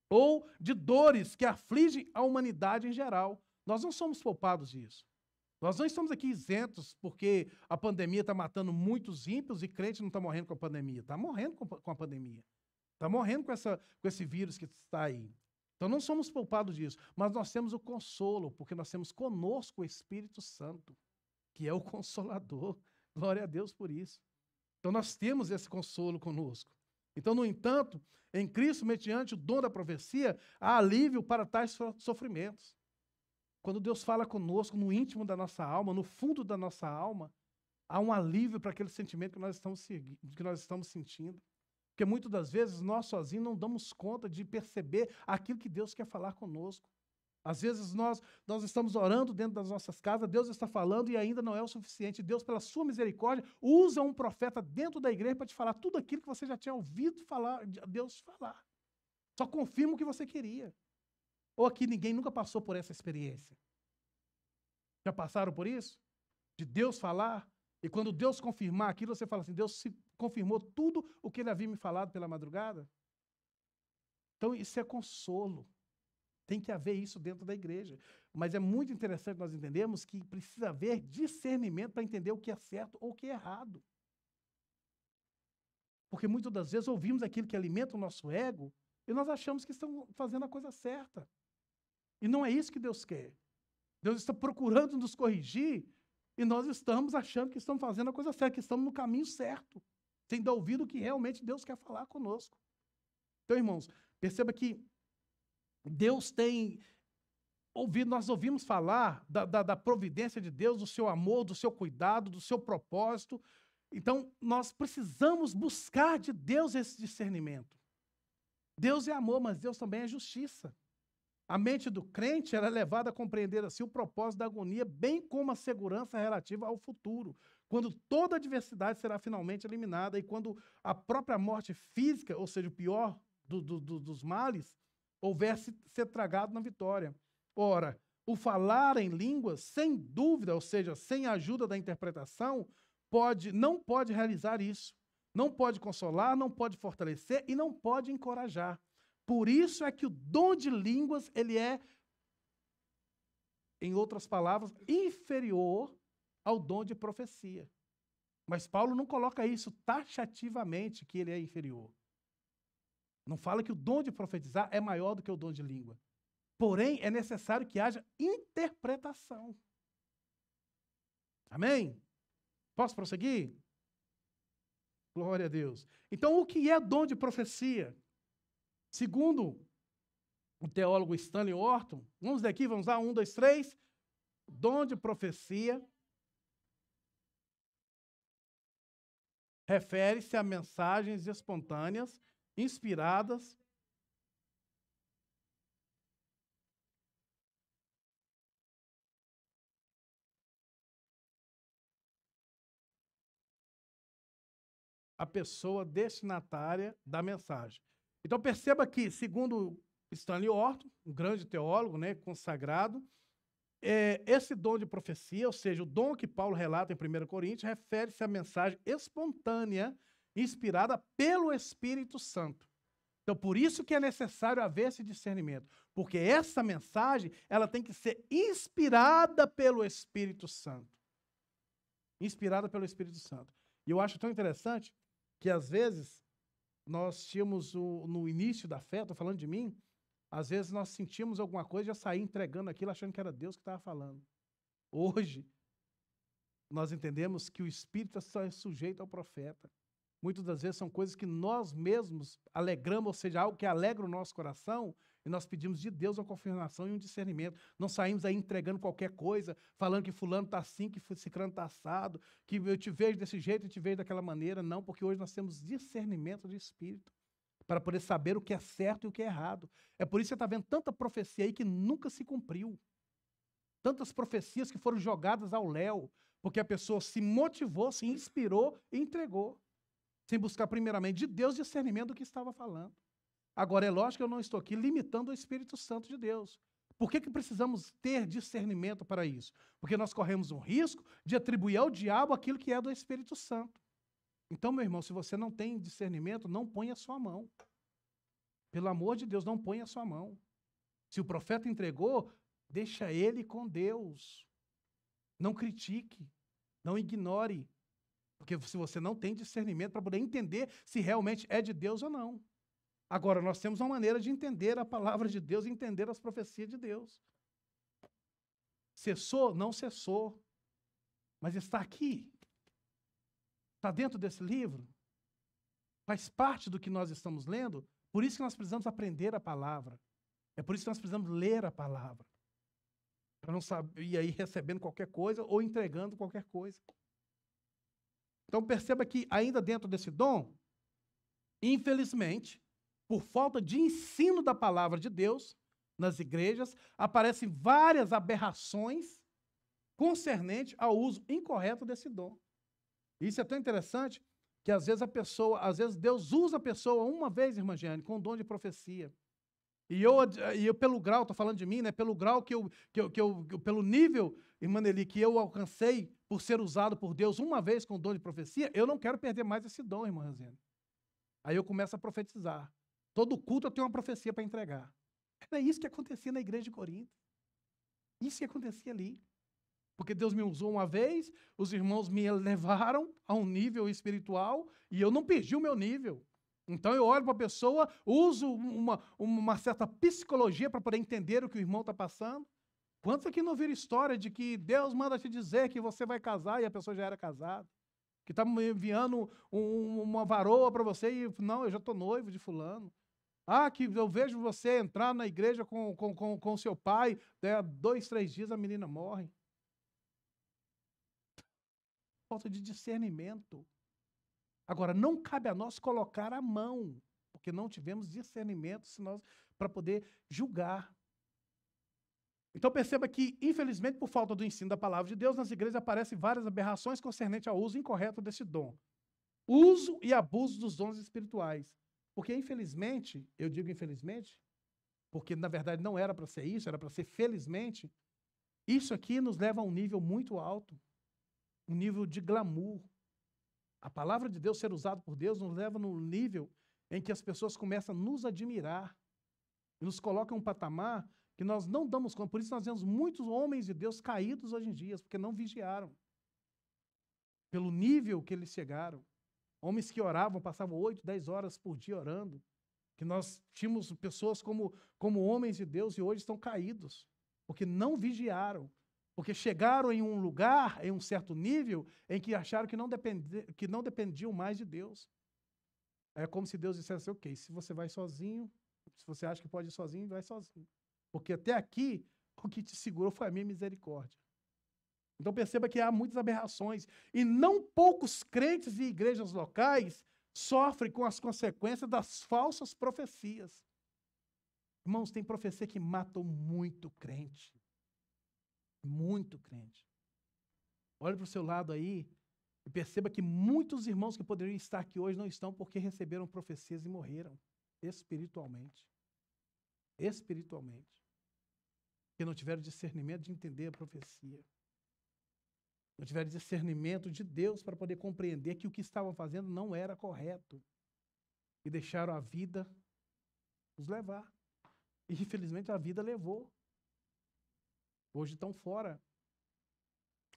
ou de dores que afligem a humanidade em geral. Nós não somos poupados disso. Nós não estamos aqui isentos porque a pandemia está matando muitos ímpios e crente não está morrendo com a pandemia. Está morrendo com a pandemia. Está morrendo com esse vírus que está aí. Então não somos poupados disso. Mas nós temos o consolo, porque nós temos conosco o Espírito Santo, que é o Consolador. Glória a Deus por isso. Então nós temos esse consolo conosco. Então, no entanto, em Cristo, mediante o dom da profecia, há alívio para tais sofrimentos. Quando Deus fala conosco no íntimo da nossa alma, no fundo da nossa alma, há um alívio para aquele sentimento que nós estamos sentindo. Porque muitas das vezes nós sozinhos não damos conta de perceber aquilo que Deus quer falar conosco. Às vezes nós estamos orando dentro das nossas casas, Deus está falando e ainda não é o suficiente. Deus, pela sua misericórdia, usa um profeta dentro da igreja para te falar tudo aquilo que você já tinha ouvido falar, Deus falar. Só confirma o que você queria. Ou aqui ninguém nunca passou por essa experiência? Já passaram por isso? De Deus falar? E quando Deus confirmar aquilo, você fala assim: Deus se confirmou tudo o que ele havia me falado pela madrugada? Então isso é consolo. Tem que haver isso dentro da igreja. Mas é muito interessante nós entendermos que precisa haver discernimento para entender o que é certo ou o que é errado. Porque muitas das vezes ouvimos aquilo que alimenta o nosso ego e nós achamos que estamos fazendo a coisa certa. E não é isso que Deus quer. Deus está procurando nos corrigir e nós estamos achando que estamos fazendo a coisa certa, que estamos no caminho certo, sem dar ouvido o que realmente Deus quer falar conosco. Então, irmãos, perceba que Deus tem ouvido, nós ouvimos falar da providência de Deus, do seu amor, do seu cuidado, do seu propósito. Então, nós precisamos buscar de Deus esse discernimento. Deus é amor, mas Deus também é justiça. A mente do crente era levada a compreender assim o propósito da agonia, bem como a segurança relativa ao futuro, quando toda a adversidade será finalmente eliminada e quando a própria morte física, ou seja, o pior dos males, houvesse ser tragado na vitória. Ora, o falar em línguas, sem dúvida, ou seja, sem a ajuda da interpretação, não pode realizar isso. Não pode consolar, não pode fortalecer e não pode encorajar. Por isso é que o dom de línguas, ele é, em outras palavras, inferior ao dom de profecia. Mas Paulo não coloca isso taxativamente, que ele é inferior. Não fala que o dom de profetizar é maior do que o dom de língua. Porém, é necessário que haja interpretação. Amém? Posso prosseguir? Glória a Deus. Então, o que é dom de profecia? Segundo o teólogo Stanley Orton, vamos daqui, vamos lá, 1, 2, 3. Dom de profecia refere-se a mensagens espontâneas, inspiradas à pessoa destinatária da mensagem. Então, perceba que, segundo Stanley Orton, um grande teólogo, né, consagrado, esse dom de profecia, ou seja, o dom que Paulo relata em 1 Coríntios, refere-se à mensagem espontânea, inspirada pelo Espírito Santo. Então, por isso que é necessário haver esse discernimento, porque essa mensagem, ela tem que ser inspirada pelo Espírito Santo. Inspirada pelo Espírito Santo. E eu acho tão interessante que, às vezes, nós tínhamos, no início da fé, estou falando de mim, às vezes nós sentimos alguma coisa e já saía entregando aquilo, achando que era Deus que estava falando. Hoje, nós entendemos que o Espírito só é sujeito ao profeta. Muitas das vezes são coisas que nós mesmos alegramos, ou seja, algo que alegra o nosso coração, e nós pedimos de Deus uma confirmação e um discernimento. Não saímos aí entregando qualquer coisa, falando que fulano está assim, que ciclano está assado, que eu te vejo desse jeito e te vejo daquela maneira. Não, porque hoje nós temos discernimento de Espírito, para poder saber o que é certo e o que é errado. É por isso que você está vendo tanta profecia aí que nunca se cumpriu. Tantas profecias que foram jogadas ao léu, porque a pessoa se motivou, se inspirou e entregou, sem buscar primeiramente de Deus discernimento do que estava falando. Agora, é lógico que eu não estou aqui limitando o Espírito Santo de Deus. Por que precisamos ter discernimento para isso? Porque nós corremos um risco de atribuir ao diabo aquilo que é do Espírito Santo. Então, meu irmão, se você não tem discernimento, não ponha a sua mão. Pelo amor de Deus, não ponha a sua mão. Se o profeta entregou, deixa ele com Deus. Não critique, não ignore. Porque se você não tem discernimento para poder entender se realmente é de Deus ou não. Agora, nós temos uma maneira de entender a palavra de Deus e entender as profecias de Deus. Cessou? Não cessou. Mas está aqui. Está dentro desse livro? Faz parte do que nós estamos lendo? Por isso que nós precisamos aprender a palavra. É por isso que nós precisamos ler a palavra. Para não ir aí recebendo qualquer coisa ou entregando qualquer coisa. Então perceba que ainda dentro desse dom, infelizmente, por falta de ensino da palavra de Deus, nas igrejas, aparecem várias aberrações concernentes ao uso incorreto desse dom. Isso é tão interessante que às vezes Deus usa a pessoa uma vez, irmã Jeane, com o dom de profecia. E eu pelo grau, estou falando de mim, né? Pelo grau pelo nível, irmã Nelly, que eu alcancei por ser usado por Deus uma vez com o dom de profecia, eu não quero perder mais esse dom, irmã Rosane. Aí eu começo a profetizar. Todo culto eu tenho uma profecia para entregar. Era isso que acontecia na igreja de Corinto. Isso que acontecia ali. Porque Deus me usou uma vez, os irmãos me elevaram a um nível espiritual e eu não perdi o meu nível. Então eu olho para a pessoa, uso uma certa psicologia para poder entender o que o irmão está passando. Quantos aqui não viram história de que Deus manda te dizer que você vai casar e a pessoa já era casada? Que está enviando uma varoa para você e, não, eu já estou noivo de fulano. Ah, que eu vejo você entrar na igreja com seu pai, 2, 3 dias a menina morre. Falta de discernimento. Agora, não cabe a nós colocar a mão, porque não tivemos discernimento para poder julgar. Então perceba que, infelizmente, por falta do ensino da palavra de Deus, nas igrejas aparecem várias aberrações concernentes ao uso incorreto desse dom. Uso e abuso dos dons espirituais. Porque, infelizmente, eu digo infelizmente, porque na verdade não era para ser isso, era para ser felizmente, isso aqui nos leva a um nível muito alto, um nível de glamour. A palavra de Deus ser usada por Deus nos leva num nível em que as pessoas começam a nos admirar, e nos colocam em um patamar que nós não damos conta. Por isso nós vemos muitos homens de Deus caídos hoje em dia, porque não vigiaram. Pelo nível que eles chegaram. Homens que oravam, passavam 8, 10 horas por dia orando. Que nós tínhamos pessoas como homens de Deus e hoje estão caídos, porque não vigiaram. Porque chegaram em um lugar, em um certo nível, em que acharam que não dependiam mais de Deus. É como se Deus dissesse, ok, se você vai sozinho, se você acha que pode ir sozinho, vai sozinho. Porque até aqui, o que te segurou foi a minha misericórdia. Então perceba que há muitas aberrações. E não poucos crentes e igrejas locais sofrem com as consequências das falsas profecias. Irmãos, tem profecia que matou muito crente. Muito crente. Olhe para o seu lado aí e perceba que muitos irmãos que poderiam estar aqui hoje não estão porque receberam profecias e morreram espiritualmente. Espiritualmente. Porque não tiveram discernimento de entender a profecia. Não tiveram discernimento de Deus para poder compreender que o que estavam fazendo não era correto. E deixaram a vida os levar. E, infelizmente, a vida levou. Hoje estão fora.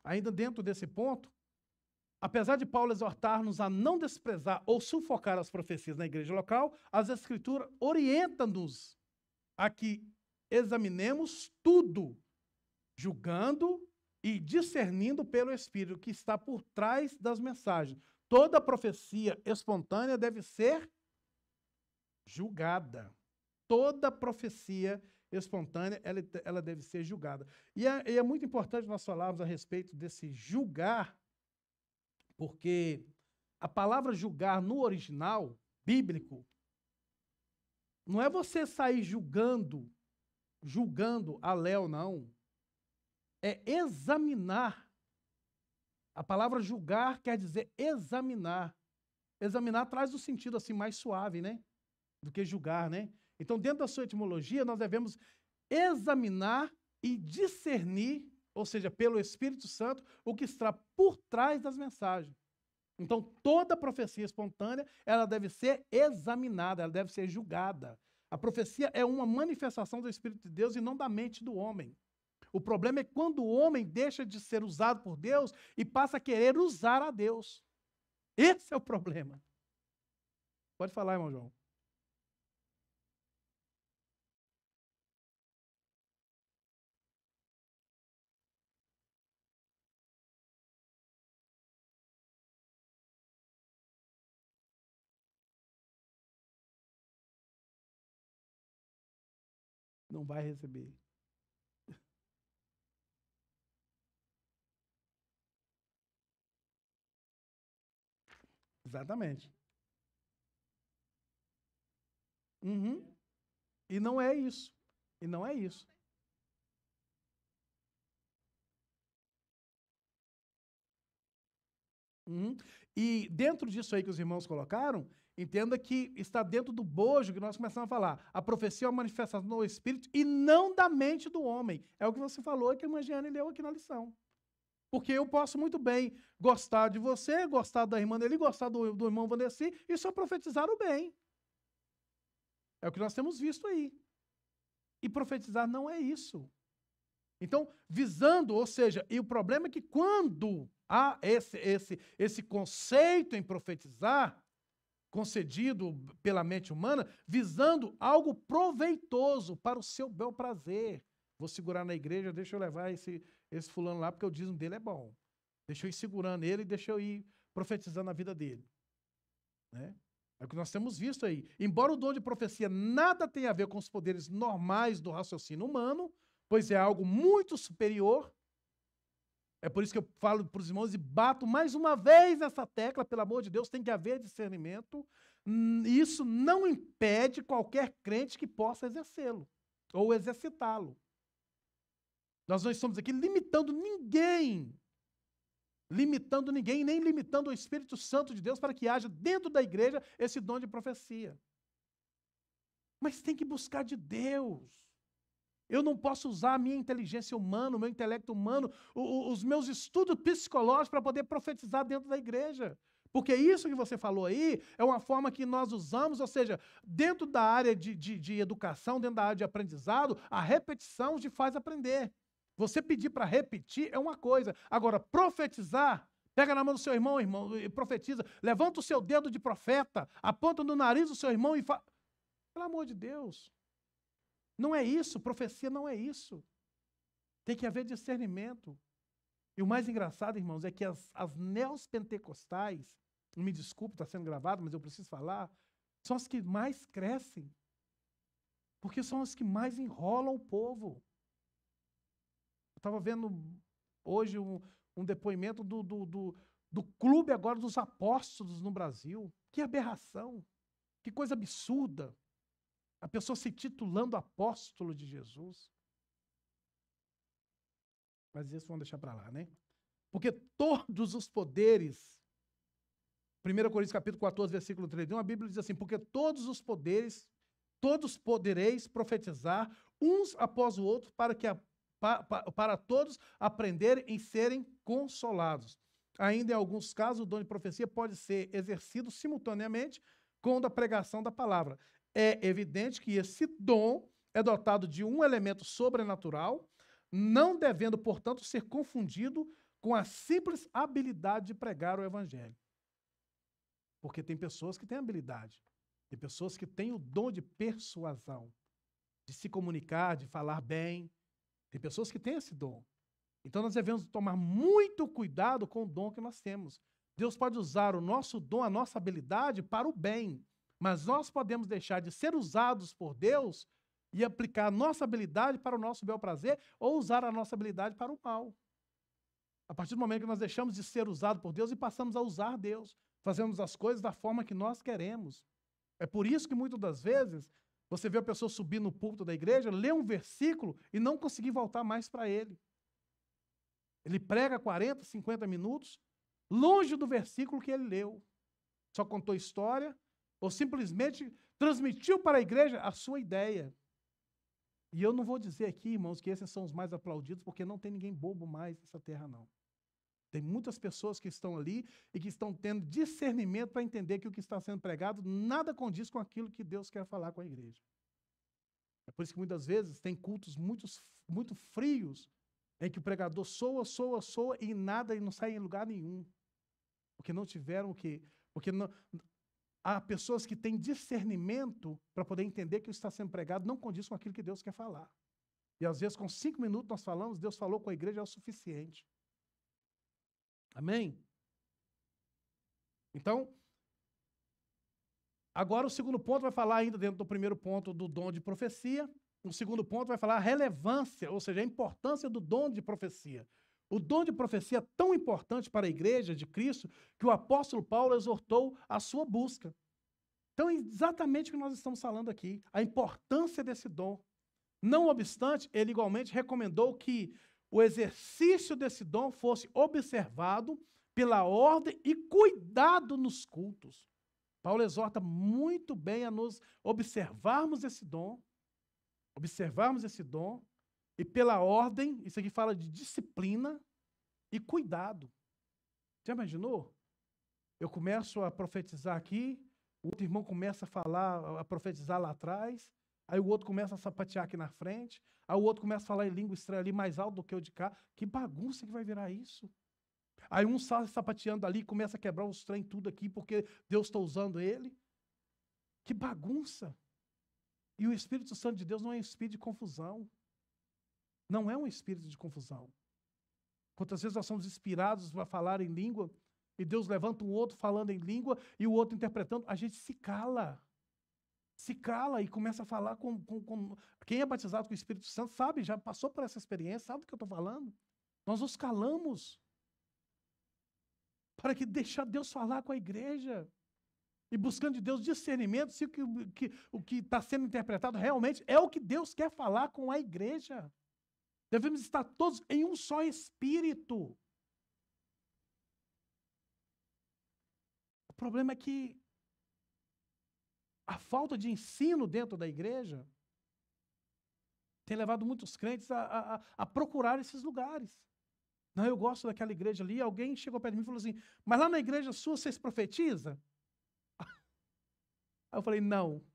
Ainda dentro desse ponto, apesar de Paulo exortar-nos a não desprezar ou sufocar as profecias na igreja local, as Escrituras orientam-nos a que examinemos tudo, julgando e discernindo pelo Espírito que está por trás das mensagens. Toda profecia espontânea deve ser julgada. Toda profecia espontânea, ela deve ser julgada. E é muito importante nós falarmos a respeito desse julgar, porque a palavra julgar no original bíblico não é você sair julgando a léu, não. É examinar. A palavra julgar quer dizer examinar. Examinar traz o sentido assim mais suave, né? Do que julgar, né? Então, dentro da sua etimologia, nós devemos examinar e discernir, ou seja, pelo Espírito Santo, o que está por trás das mensagens. Então, toda profecia espontânea, ela deve ser examinada, ela deve ser julgada. A profecia é uma manifestação do Espírito de Deus e não da mente do homem. O problema é quando o homem deixa de ser usado por Deus e passa a querer usar a Deus. Esse é o problema. Pode falar, irmão João. Não vai receber. Exatamente. Uhum. E não é isso. E não é isso. Uhum. E dentro disso aí que os irmãos colocaram, entenda que está dentro do bojo que nós começamos a falar. A profecia é uma manifestação do Espírito e não da mente do homem. É o que você falou e que a irmã Giane leu aqui na lição. Porque eu posso muito bem gostar de você, gostar da irmã dele, gostar do irmão Vandercy e só profetizar o bem. É o que nós temos visto aí. E profetizar não é isso. Então, visando, ou seja, e o problema é que quando há esse conceito em profetizar, concedido pela mente humana, visando algo proveitoso para o seu bel prazer. Vou segurar na igreja, deixa eu levar esse fulano lá, porque o dízimo dele é bom. Deixa eu ir segurando ele e deixa eu ir profetizando a vida dele. Né? É o que nós temos visto aí. Embora o dom de profecia nada tenha a ver com os poderes normais do raciocínio humano, pois é algo muito superior. É por isso que eu falo para os irmãos e bato mais uma vez essa tecla, pelo amor de Deus, tem que haver discernimento. Isso não impede qualquer crente que possa exercê-lo ou exercitá-lo. Nós não estamos aqui limitando ninguém, nem limitando o Espírito Santo de Deus para que haja dentro da igreja esse dom de profecia. Mas tem que buscar de Deus. Eu não posso usar a minha inteligência humana, o meu intelecto humano, os meus estudos psicológicos para poder profetizar dentro da igreja. Porque isso que você falou aí é uma forma que nós usamos, ou seja, dentro da área de educação, dentro da área de aprendizado, a repetição te faz aprender. Você pedir para repetir é uma coisa. Agora, profetizar, pega na mão do seu irmão, e profetiza. Levanta o seu dedo de profeta, aponta no nariz do seu irmão e fala... Pelo amor de Deus. Não é isso, profecia não é isso. Tem que haver discernimento. E o mais engraçado, irmãos, é que as neopentecostais, me desculpe, está sendo gravado, mas eu preciso falar, são as que mais crescem. Porque são as que mais enrolam o povo. Eu estava vendo hoje um depoimento do clube agora dos apóstolos no Brasil. Que aberração, que coisa absurda. A pessoa se titulando apóstolo de Jesus. Mas isso vamos deixar para lá, né? Porque todos os poderes, 1 Coríntios capítulo 14, versículo 31, a Bíblia diz assim, porque todos os poderes, todos podereis profetizar uns após o outro para todos aprenderem e serem consolados. Ainda em alguns casos, o dom de profecia pode ser exercido simultaneamente com o da pregação da palavra. É evidente que esse dom é dotado de um elemento sobrenatural, não devendo, portanto, ser confundido com a simples habilidade de pregar o evangelho. Porque tem pessoas que têm habilidade, tem pessoas que têm o dom de persuasão, de se comunicar, de falar bem. Tem pessoas que têm esse dom. Então nós devemos tomar muito cuidado com o dom que nós temos. Deus pode usar o nosso dom, a nossa habilidade para o bem, mas nós podemos deixar de ser usados por Deus e aplicar a nossa habilidade para o nosso bel prazer ou usar a nossa habilidade para o mal. A partir do momento que nós deixamos de ser usados por Deus e passamos a usar Deus, fazemos as coisas da forma que nós queremos. É por isso que muitas das vezes você vê a pessoa subir no púlpito da igreja, ler um versículo e não conseguir voltar mais para ele. Ele prega 40, 50 minutos, longe do versículo que ele leu. Só contou história ou simplesmente transmitiu para a igreja a sua ideia. E eu não vou dizer aqui, irmãos, que esses são os mais aplaudidos, porque não tem ninguém bobo mais nessa terra, não. Tem muitas pessoas que estão ali e que estão tendo discernimento para entender que o que está sendo pregado nada condiz com aquilo que Deus quer falar com a igreja. É por isso que muitas vezes tem cultos muito frios, em que o pregador soa e nada e não sai em lugar nenhum. Porque não tiveram o quê? Porque não, há pessoas que têm discernimento para poder entender que o que está sendo pregado não condiz com aquilo que Deus quer falar. E às vezes com 5 minutos nós falamos, Deus falou com a igreja, é o suficiente. Amém? Então, agora o segundo ponto vai falar ainda dentro do primeiro ponto do dom de profecia. O segundo ponto vai falar a relevância, ou seja, a importância do dom de profecia. O dom de profecia é tão importante para a igreja de Cristo que o apóstolo Paulo exortou a sua busca. Então, é exatamente o que nós estamos falando aqui, a importância desse dom. Não obstante, ele igualmente recomendou que o exercício desse dom fosse observado pela ordem e cuidado nos cultos. Paulo exorta muito bem a nos observarmos esse dom e pela ordem, isso aqui fala de disciplina e cuidado. Já imaginou? Eu começo a profetizar aqui, o outro irmão começa a falar, a profetizar lá atrás, aí o outro começa a sapatear aqui na frente, aí o outro começa a falar em língua estranha ali mais alto do que o de cá. Que bagunça que vai virar isso? Aí um sai sapateando ali, começa a quebrar os trem tudo aqui, porque Deus está usando ele. Que bagunça! E o Espírito Santo de Deus não é um espírito de confusão. Não é um espírito de confusão. Quantas vezes nós somos inspirados a falar em língua, e Deus levanta um outro falando em língua, e o outro interpretando, a gente se cala. Se cala e começa a falar com... Quem é batizado com o Espírito Santo sabe, já passou por essa experiência, sabe do que eu estou falando? Nós nos calamos para que deixar Deus falar com a igreja. E buscando de Deus discernimento se o que está sendo interpretado realmente é o que Deus quer falar com a igreja. Devemos estar todos em um só espírito. O problema é que a falta de ensino dentro da igreja tem levado muitos crentes a procurar esses lugares. Não, eu gosto daquela igreja ali. Alguém chegou perto de mim e falou assim, mas lá na igreja sua vocês profetizam? Aí eu falei, não.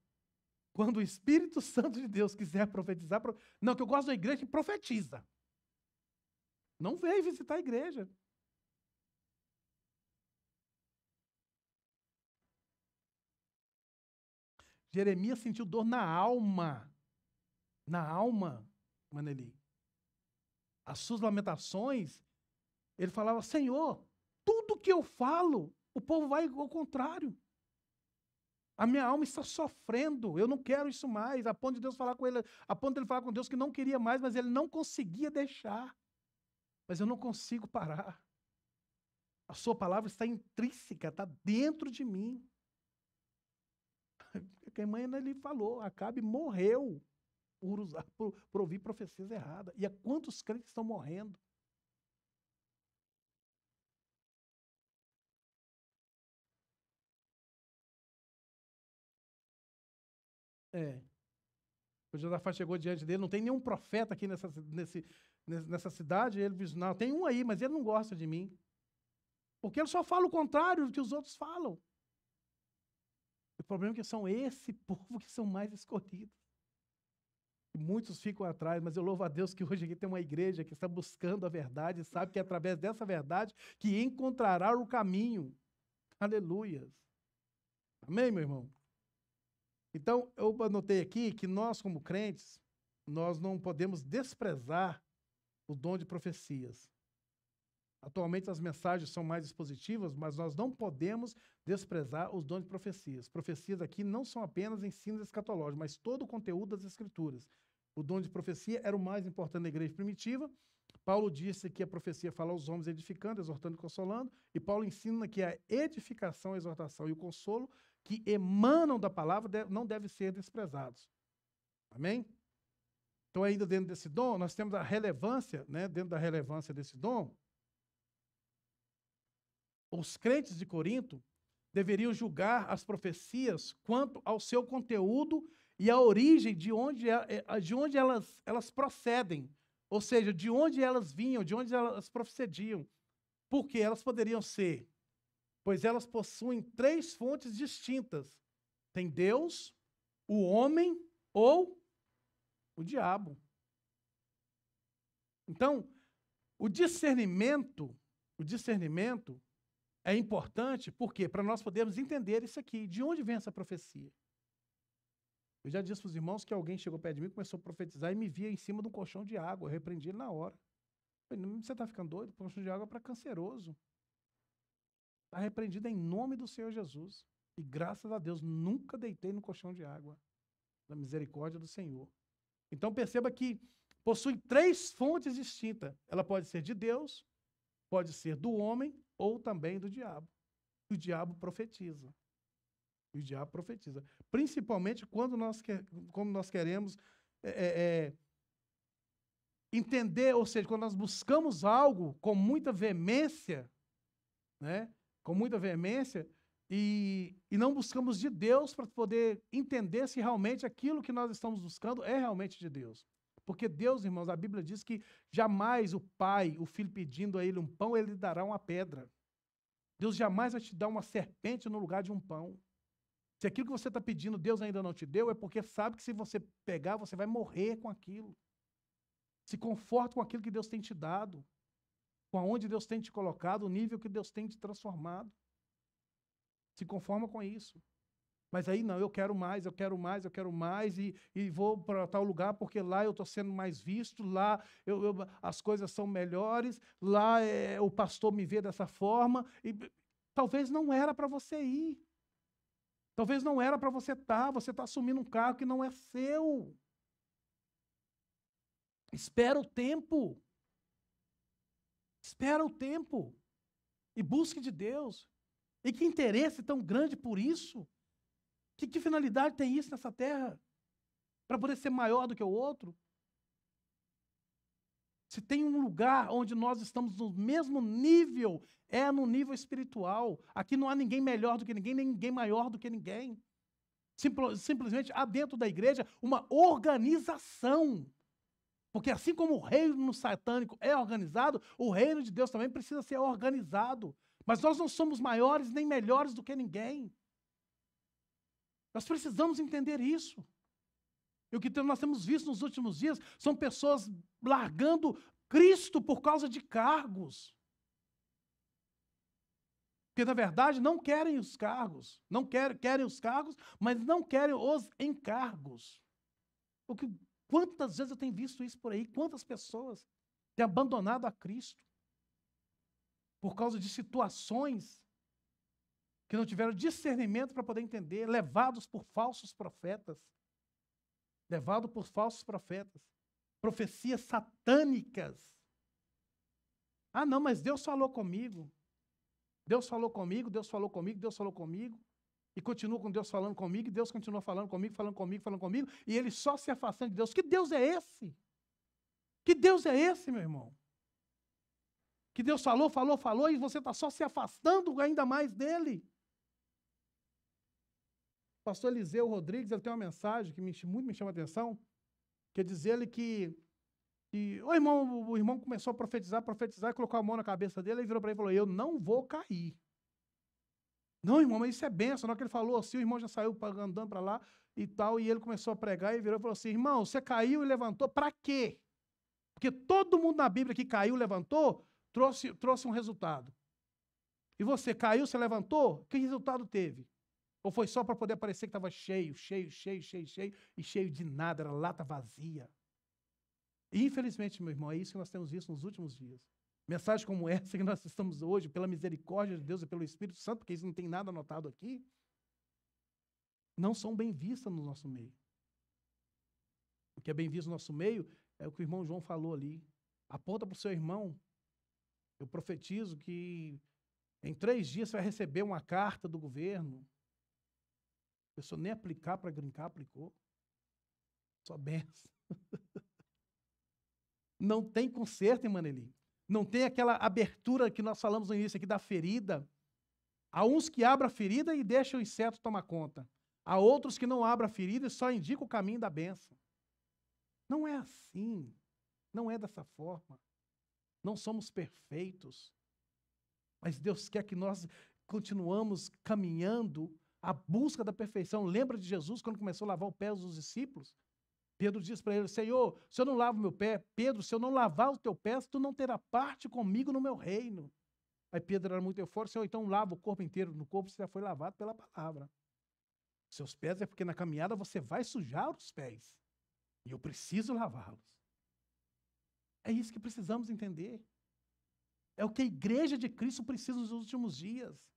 Quando o Espírito Santo de Deus quiser profetizar, não, que eu gosto da igreja que profetiza. Não veio visitar a igreja. Jeremias sentiu dor na alma. Na alma, Maneli. as suas lamentações, ele falava, Senhor, tudo que eu falo, o povo vai ao contrário. A minha alma está sofrendo, eu não quero isso mais, a ponto de Deus falar com ele, a ponto de ele falar com Deus que não queria mais, mas ele não conseguia deixar. Mas eu não consigo parar. A sua palavra está intrínseca, está dentro de mim. Porque a mãe ele falou, Acabe morreu por ouvir profecias erradas. E há quantos crentes estão morrendo? O Josafá chegou diante dele, não tem nenhum profeta aqui nessa cidade. Ele disse, não, tem um aí, mas ele não gosta de mim. Porque ele só fala o contrário do que os outros falam. O problema é que são esse povo que são mais escolhidos. Muitos ficam atrás, mas eu louvo a Deus que hoje aqui tem uma igreja que está buscando a verdade, sabe que é através dessa verdade que encontrará o caminho. Aleluias. Amém, meu irmão? Então, eu anotei aqui que nós, como crentes, nós não podemos desprezar o dom de profecias. Atualmente as mensagens são mais expositivas, mas nós não podemos desprezar os dons de profecias. Profecias aqui não são apenas ensinos escatológicos, mas todo o conteúdo das Escrituras. O dom de profecia era o mais importante na igreja primitiva. Paulo disse que a profecia fala aos homens edificando, exortando e consolando, e Paulo ensina que a edificação, a exortação e o consolo que emanam da palavra não devem ser desprezados. Amém? Então, ainda dentro desse dom, nós temos a relevância, né? Dentro da relevância desse dom, os crentes de Corinto deveriam julgar as profecias quanto ao seu conteúdo e a origem de onde elas procedem, ou seja, de onde elas vinham, de onde elas procediam. Porque elas poderiam ser, pois elas possuem 3 fontes distintas. Tem Deus, o homem ou o diabo. Então, o discernimento é importante, porque para nós podermos entender isso aqui, de onde vem essa profecia. Eu já disse para os irmãos que alguém chegou perto de mim, começou a profetizar e me via em cima de um colchão de água. Eu repreendi ele na hora. Eu falei, você está ficando doido? O colchão de água é para canceroso. Está repreendido em nome do Senhor Jesus. E graças a Deus, nunca deitei no colchão de água. Da misericórdia do Senhor. Então perceba que possui 3 fontes distintas. Ela pode ser de Deus, pode ser do homem ou também do diabo. O diabo profetiza. O diabo profetiza. Principalmente quando nós queremos entender, ou seja, quando nós buscamos algo com muita veemência, né? Com muita veemência, e não buscamos de Deus para poder entender se realmente aquilo que nós estamos buscando é realmente de Deus. Porque Deus, irmãos, a Bíblia diz que jamais o pai, o filho pedindo a ele um pão, ele lhe dará uma pedra. Deus jamais vai te dar uma serpente no lugar de um pão. Se aquilo que você está pedindo Deus ainda não te deu, é porque sabe que se você pegar, você vai morrer com aquilo. Se conforta com aquilo que Deus tem te dado, com aonde Deus tem te colocado, o nível que Deus tem te transformado. Se conforma com isso. Mas aí não, eu quero mais, e vou para tal lugar porque lá eu estou sendo mais visto, lá as coisas são melhores, lá o pastor me vê dessa forma, e talvez não era para você ir. Talvez não era para você está assumindo um cargo que não é seu. Espera o tempo. Espera o tempo. E busque de Deus. E que interesse tão grande por isso? Que finalidade tem isso nessa terra? Para poder ser maior do que o outro? Se tem um lugar onde nós estamos no mesmo nível, é no nível espiritual. Aqui não há ninguém melhor do que ninguém, nem ninguém maior do que ninguém. Simplesmente há dentro da igreja uma organização. Porque assim como o reino satânico é organizado, o reino de Deus também precisa ser organizado. Mas nós não somos maiores nem melhores do que ninguém. Nós precisamos entender isso. E o que nós temos visto nos últimos dias são pessoas largando Cristo por causa de cargos. Porque, na verdade, não querem os cargos. Não querem os cargos, mas não querem os encargos. Porque quantas vezes eu tenho visto isso por aí? Quantas pessoas? ter abandonado a Cristo por causa de situações que não tiveram discernimento para poder entender, levados por falsos profetas. Levado por falsos profetas. Profecias satânicas. Ah, não, mas Deus falou comigo. Deus falou comigo, Deus falou comigo, Deus falou comigo. E continua com Deus falando comigo, e Deus continua falando comigo, falando comigo, falando comigo, e ele só se afastando de Deus. Que Deus é esse? Que Deus é esse, meu irmão? Que Deus falou, falou, falou, e você está só se afastando ainda mais dele. O pastor Eliseu Rodrigues, ele tem uma mensagem que muito me chama a atenção, que é dizer ele que o irmão começou a profetizar, e colocou a mão na cabeça dele, e virou para ele e falou, eu não vou cair. Não, irmão, mas isso é benção. Na hora que ele falou assim, o irmão já saiu andando para lá e tal, e ele começou a pregar e virou e falou assim, irmão, você caiu e levantou, para quê? Porque todo mundo na Bíblia que caiu e levantou, trouxe um resultado. E você caiu, você levantou, que resultado teve? Ou foi só para poder parecer que estava cheio, e cheio de nada, era lata vazia. E, infelizmente, meu irmão, é isso que nós temos visto nos últimos dias. Mensagem como essa que nós estamos hoje, pela misericórdia de Deus e pelo Espírito Santo, porque isso não tem nada anotado aqui, não são bem vistas no nosso meio. O que é bem visto no nosso meio é o que o irmão João falou ali. Aponta para o seu irmão, eu profetizo que em 3 dias você vai receber uma carta do governo. A pessoa nem aplicar para brincar, aplicou. Só benção. Não tem conserto, hein, Maneli? Não tem aquela abertura que nós falamos no início aqui da ferida. Há uns que abrem a ferida e deixam o inseto tomar conta. Há outros que não abrem a ferida e só indicam o caminho da bênção. Não é assim. Não é dessa forma. Não somos perfeitos. Mas Deus quer que nós continuamos caminhando à busca da perfeição. Lembra de Jesus quando começou a lavar o pé dos discípulos? Pedro diz para ele, Senhor, se eu não lavo o meu pé, Pedro, se eu não lavar o teu pé, tu não terá parte comigo no meu reino. Aí Pedro era muito eufórico, Senhor, então lava o corpo inteiro. No corpo você já foi lavado pela palavra. Seus pés é porque na caminhada você vai sujar os pés. E eu preciso lavá-los. É isso que precisamos entender. É o que a igreja de Cristo precisa nos últimos dias.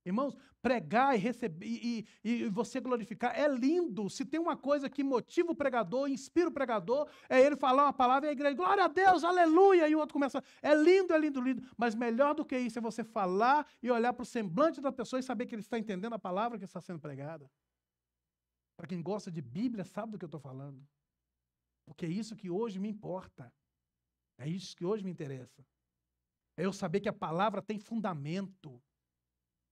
Irmãos, pregar e receber e você glorificar é lindo. Se tem uma coisa que motiva o pregador, inspira o pregador, é ele falar uma palavra e a igreja, glória a Deus, aleluia, e o outro começa, é lindo, é lindo, lindo. Mas melhor do que isso é você falar e olhar para o semblante da pessoa e saber que ele está entendendo a palavra que está sendo pregada. Para quem gosta de Bíblia, sabe do que eu estou falando. Porque é isso que hoje me importa. É isso que hoje me interessa. É eu saber que a palavra tem fundamento.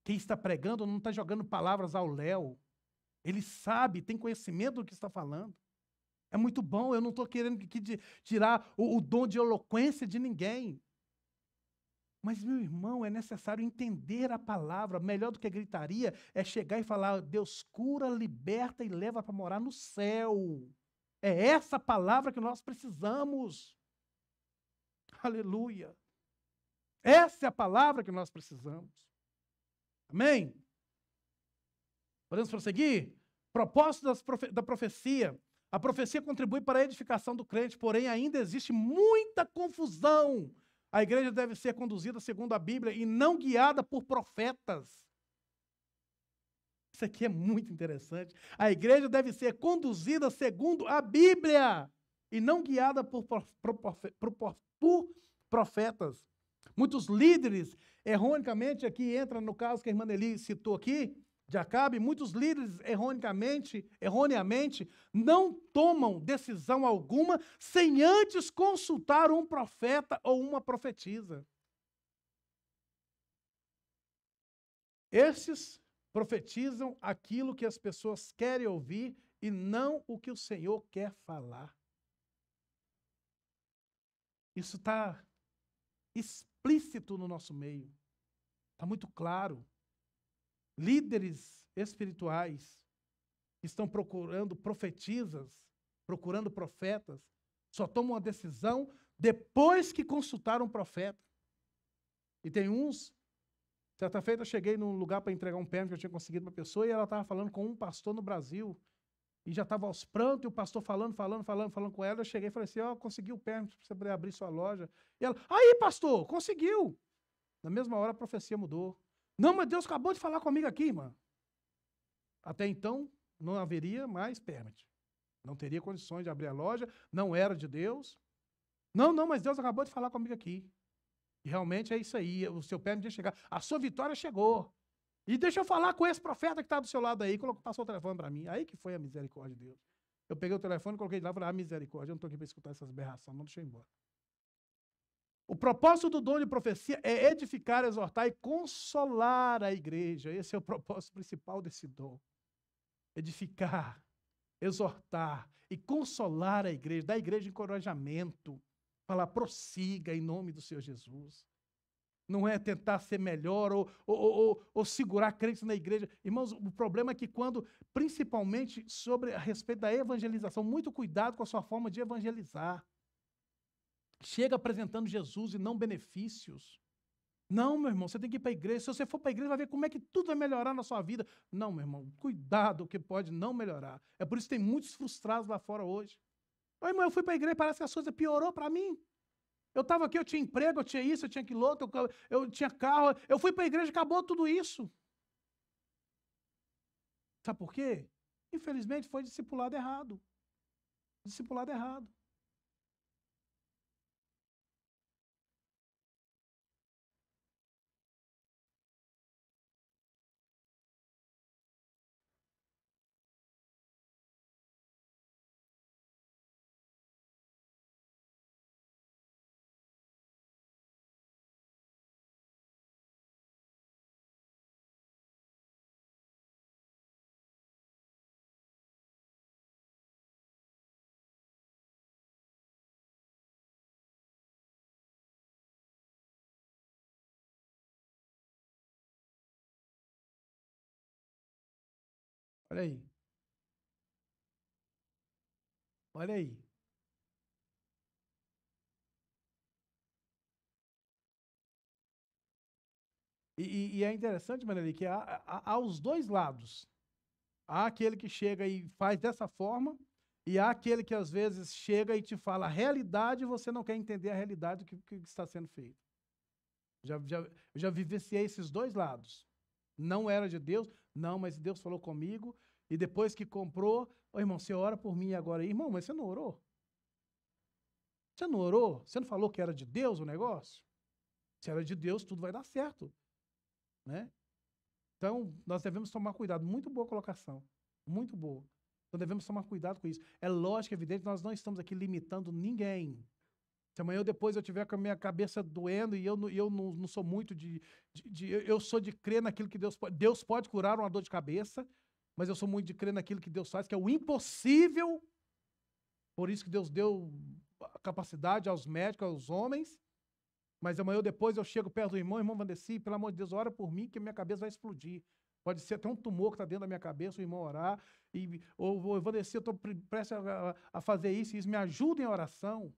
Quem está pregando não está jogando palavras ao léu. Ele sabe, tem conhecimento do que está falando. É muito bom, eu não estou querendo tirar o dom de eloquência de ninguém. Mas, meu irmão, é necessário entender a palavra. Melhor do que a gritaria é chegar e falar, Deus cura, liberta e leva para morar no céu. É essa palavra que nós precisamos. Aleluia. Essa é a palavra que nós precisamos. Amém? Podemos prosseguir? Propósito da profecia. A profecia contribui para a edificação do crente, porém ainda existe muita confusão. A igreja deve ser conduzida segundo a Bíblia e não guiada por profetas. Isso aqui é muito interessante. A igreja deve ser conduzida segundo a Bíblia e não guiada por profetas. Muitos líderes, erroneamente, aqui entra no caso que a irmã Nelly citou aqui, de Acabe, muitos líderes erroneamente, não tomam decisão alguma sem antes consultar um profeta ou uma profetisa. Esses profetizam aquilo que as pessoas querem ouvir e não o que o Senhor quer falar. Isso está explícito no nosso meio. Está muito claro. Líderes espirituais estão procurando profetisas, procurando profetas, só tomam uma decisão depois que consultaram um profeta. E tem uns, certa feita eu cheguei num lugar para entregar um pênalti que eu tinha conseguido para uma pessoa e ela estava falando com um pastor no Brasil. e já estava aos prantos, e o pastor falando com ela. Eu cheguei e falei assim, consegui o permit para você abrir sua loja. E ela, aí, pastor, conseguiu. Na mesma hora a profecia mudou. Não, mas Deus acabou de falar comigo aqui, irmã. Até então, não haveria mais permit. Não teria condições de abrir a loja, não era de Deus. Não, mas Deus acabou de falar comigo aqui. E realmente é isso aí, o seu permit ia chegar. A sua vitória chegou. E deixa eu falar com esse profeta que está do seu lado aí, passou o telefone para mim. Aí que foi a misericórdia de Deus. Eu peguei o telefone, coloquei lá e falei, misericórdia, eu não estou aqui para escutar essas berrações, não, deixa eu ir embora. O propósito do dom de profecia é edificar, exortar e consolar a igreja. Esse é o propósito principal desse dom. Edificar, exortar e consolar a igreja, dar à igreja encorajamento, falar, prossiga em nome do Senhor Jesus. Não é tentar ser melhor ou segurar crentes na igreja. Irmãos, o problema é que quando, principalmente a respeito da evangelização, muito cuidado com a sua forma de evangelizar. Chega apresentando Jesus e não benefícios. Não, meu irmão, você tem que ir para a igreja. Se você for para a igreja, vai ver como é que tudo vai melhorar na sua vida. Não, meu irmão, cuidado que pode não melhorar. É por isso que tem muitos frustrados lá fora hoje. Ô, irmão, eu fui para a igreja e parece que as coisas piorou para mim. Eu estava aqui, eu tinha emprego, eu tinha isso, eu tinha aquilo outro, eu tinha carro. Eu fui para a igreja e acabou tudo isso. Sabe por quê? Infelizmente foi discipulado errado. Discipulado errado. Olha aí. Olha aí. E é interessante, Manelik, que há os dois lados. Há aquele que chega e faz dessa forma, e há aquele que às vezes chega e te fala a realidade e você não quer entender a realidade do que está sendo feito. Eu já vivenciei esses dois lados. Não era de Deus, não, mas Deus falou comigo, e depois que comprou, irmão, você ora por mim agora. Irmão, mas você não orou? Você não orou? Você não falou que era de Deus o negócio? Se era de Deus, tudo vai dar certo. Né? Então, nós devemos tomar cuidado. Muito boa colocação. Muito boa. Então, devemos tomar cuidado com isso. É lógico, evidente, nós não estamos aqui limitando ninguém. Se amanhã ou depois eu tiver com a minha cabeça doendo e eu não sou muito eu sou de crer naquilo que Deus pode. Deus pode curar uma dor de cabeça, mas eu sou muito de crer naquilo que Deus faz, que é o impossível. Por isso que Deus deu a capacidade aos médicos, aos homens. Mas amanhã ou depois eu chego perto do irmão Vandeci, pelo amor de Deus, ora por mim que minha cabeça vai explodir. Pode ser até um tumor que está dentro da minha cabeça, o irmão orar, ou Vandeci, eu estou prestes a fazer isso, e isso me ajuda em oração.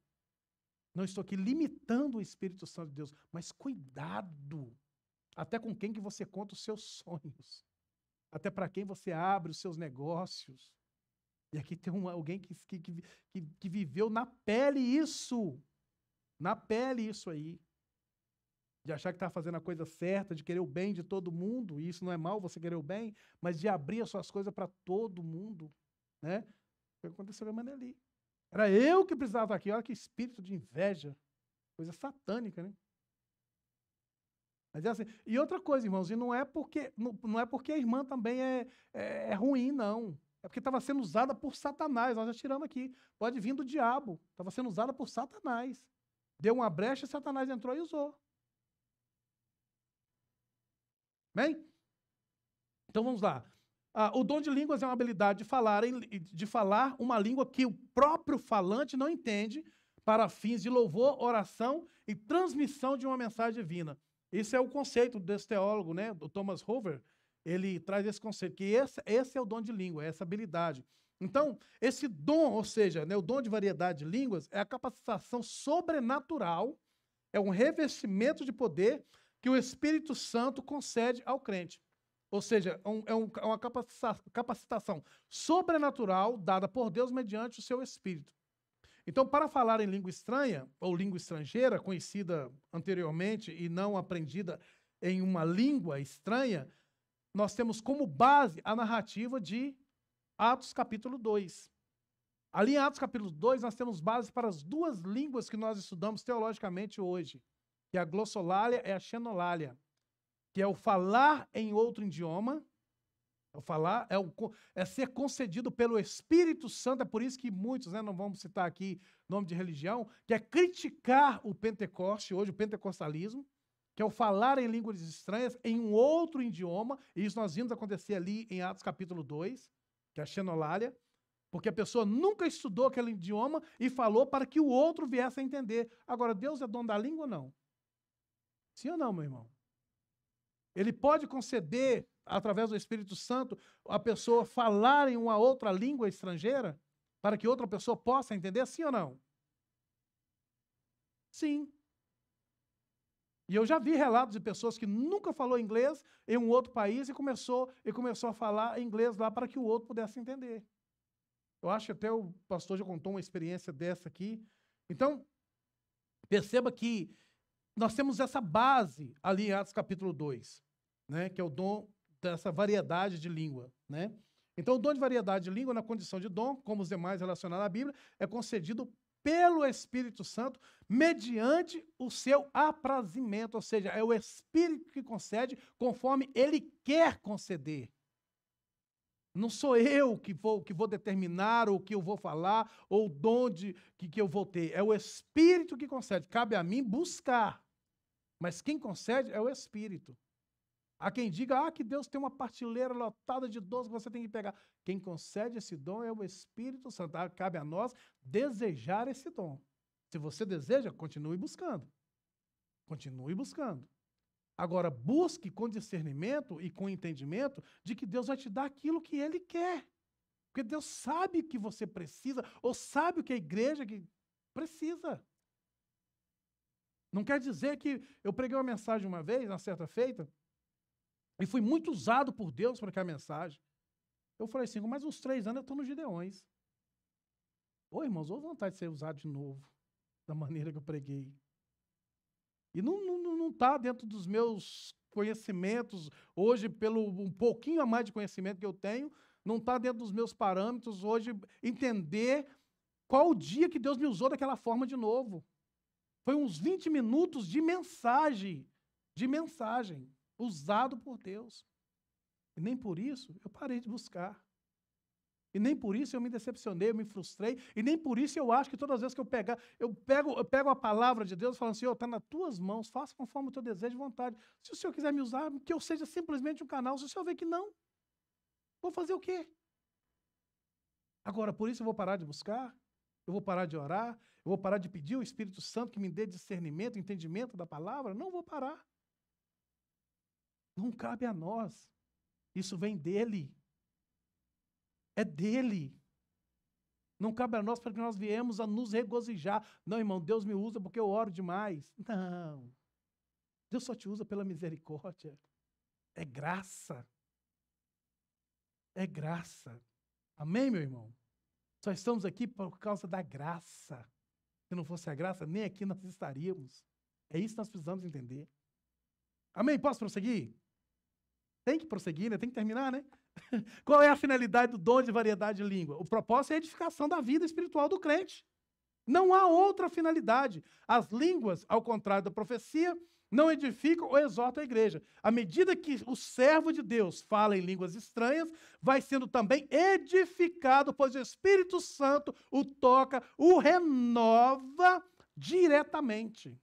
Não estou aqui limitando o Espírito Santo de Deus, mas cuidado, até com quem que você conta os seus sonhos, até para quem você abre os seus negócios. E aqui tem alguém que viveu na pele isso aí. De achar que está fazendo a coisa certa, de querer o bem de todo mundo, e isso não é mal, você querer o bem, mas de abrir as suas coisas para todo mundo, né? Foi o que aconteceu com a Maneli. Era eu que precisava estar aqui, olha que espírito de inveja, coisa satânica, né? Mas é assim. E outra coisa, irmãos, e não é porque a irmã também é ruim, não. É porque estava sendo usada por Satanás, nós já tiramos aqui. Pode vir do diabo, estava sendo usada por Satanás. Deu uma brecha, Satanás entrou e usou. Bem? Então vamos lá. O dom de línguas é uma habilidade de falar uma língua que o próprio falante não entende para fins de louvor, oração e transmissão de uma mensagem divina. Esse é o conceito desse teólogo, né, do Thomas Hoover. Ele traz esse conceito, que esse é o dom de língua, é essa habilidade. Então, esse dom, ou seja, né, o dom de variedade de línguas, é a capacitação sobrenatural, é um revestimento de poder que o Espírito Santo concede ao crente. ou seja, é uma capacitação sobrenatural dada por Deus mediante o seu Espírito. Então, para falar em língua estranha, ou língua estrangeira, conhecida anteriormente e não aprendida em uma língua estranha, nós temos como base a narrativa de Atos capítulo 2. Ali em Atos capítulo 2, nós temos base para as duas línguas que nós estudamos teologicamente hoje, que é a glossolalia e a xenolalia, que é o falar em outro idioma, é ser concedido pelo Espírito Santo. É por isso que muitos, não vamos citar aqui nome de religião, que é criticar o Pentecoste, hoje o pentecostalismo, que é o falar em línguas estranhas em um outro idioma, e isso nós vimos acontecer ali em Atos capítulo 2, que é a xenolalia, porque a pessoa nunca estudou aquele idioma e falou para que o outro viesse a entender. Agora, Deus é dono da língua ou não? Sim ou não, meu irmão? Ele pode conceder, através do Espírito Santo, a pessoa falar em uma outra língua estrangeira para que outra pessoa possa entender, sim ou não? Sim. E eu já vi relatos de pessoas que nunca falou inglês em um outro país e começou a falar inglês lá para que o outro pudesse entender. Eu acho que até o pastor já contou uma experiência dessa aqui. Então, perceba que nós temos essa base ali em Atos capítulo 2, né, que é o dom dessa variedade de língua, né? Então, o dom de variedade de língua, na condição de dom, como os demais relacionados à Bíblia, é concedido pelo Espírito Santo, mediante o seu aprazimento, ou seja, é o Espírito que concede conforme ele quer conceder. Não sou eu que vou determinar o que eu vou falar ou o dom que eu vou ter. É o Espírito que concede. Cabe a mim buscar. Mas quem concede é o Espírito. Há quem diga que Deus tem uma partilheira lotada de dons que você tem que pegar. Quem concede esse dom é o Espírito Santo. Cabe a nós desejar esse dom. Se você deseja, continue buscando. Continue buscando. Agora, busque com discernimento e com entendimento de que Deus vai te dar aquilo que Ele quer. Porque Deus sabe que você precisa, ou sabe o que a igreja que precisa. Não quer dizer que eu preguei uma mensagem uma vez, na certa feita, e fui muito usado por Deus para aquela mensagem. Eu falei assim, com mais uns 3 anos eu estou nos Gideões. Ô, irmãos, ou vontade de ser usado de novo, da maneira que eu preguei. E não está dentro dos meus conhecimentos, hoje, pelo um pouquinho a mais de conhecimento que eu tenho, não está dentro dos meus parâmetros hoje entender qual o dia que Deus me usou daquela forma de novo. Foi uns 20 minutos de mensagem, usado por Deus. E nem por isso eu parei de buscar. E nem por isso eu me decepcionei, eu me frustrei, e nem por isso eu acho que todas as vezes que eu pego a palavra de Deus falando, Senhor, está nas tuas mãos, faça conforme o teu desejo e vontade. Se o Senhor quiser me usar, que eu seja simplesmente um canal, se o Senhor ver que não, vou fazer o quê? Agora, por isso eu vou parar de buscar, eu vou parar de orar, eu vou parar de pedir ao Espírito Santo que me dê discernimento, entendimento da palavra? Não vou parar. Não cabe a nós. Isso vem dele. É dele. Não cabe a nós para que nós viemos a nos regozijar. Não, irmão, Deus me usa porque eu oro demais. Não. Deus só te usa pela misericórdia. É graça. É graça. Amém, meu irmão? Só estamos aqui por causa da graça. Se não fosse a graça, nem aqui nós estaríamos. É isso que nós precisamos entender. Amém? Posso prosseguir? Tem que prosseguir, né? Tem que terminar, né? Qual é a finalidade do dom de variedade de língua? O propósito é a edificação da vida espiritual do crente. Não há outra finalidade. As línguas, ao contrário da profecia, não edificam ou exortam a igreja. À medida que o servo de Deus fala em línguas estranhas, vai sendo também edificado, pois o Espírito Santo o toca, o renova diretamente.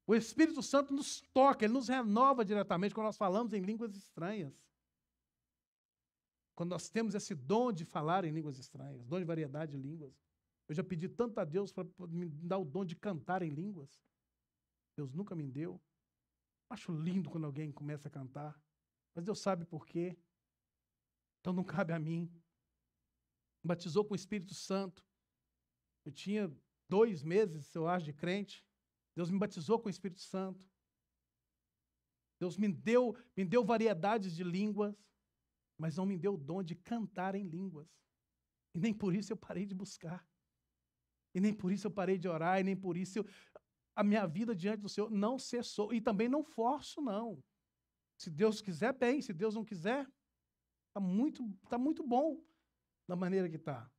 O Espírito Santo nos toca, ele nos renova diretamente quando nós falamos em línguas estranhas. Quando nós temos esse dom de falar em línguas estranhas, dom de variedade de línguas. Eu já pedi tanto a Deus para me dar o dom de cantar em línguas. Deus nunca me deu. Acho lindo quando alguém começa a cantar. Mas Deus sabe por quê. Então não cabe a mim. Me batizou com o Espírito Santo. Eu tinha 2 meses, eu acho, de crente. Deus me batizou com o Espírito Santo. Deus me deu variedades de línguas, mas não me deu o dom de cantar em línguas. E nem por isso eu parei de buscar. E nem por isso eu parei de orar, e nem por isso a minha vida diante do Senhor não cessou. E também não forço, não. Se Deus quiser, bem. Se Deus não quiser, tá muito bom da maneira que está.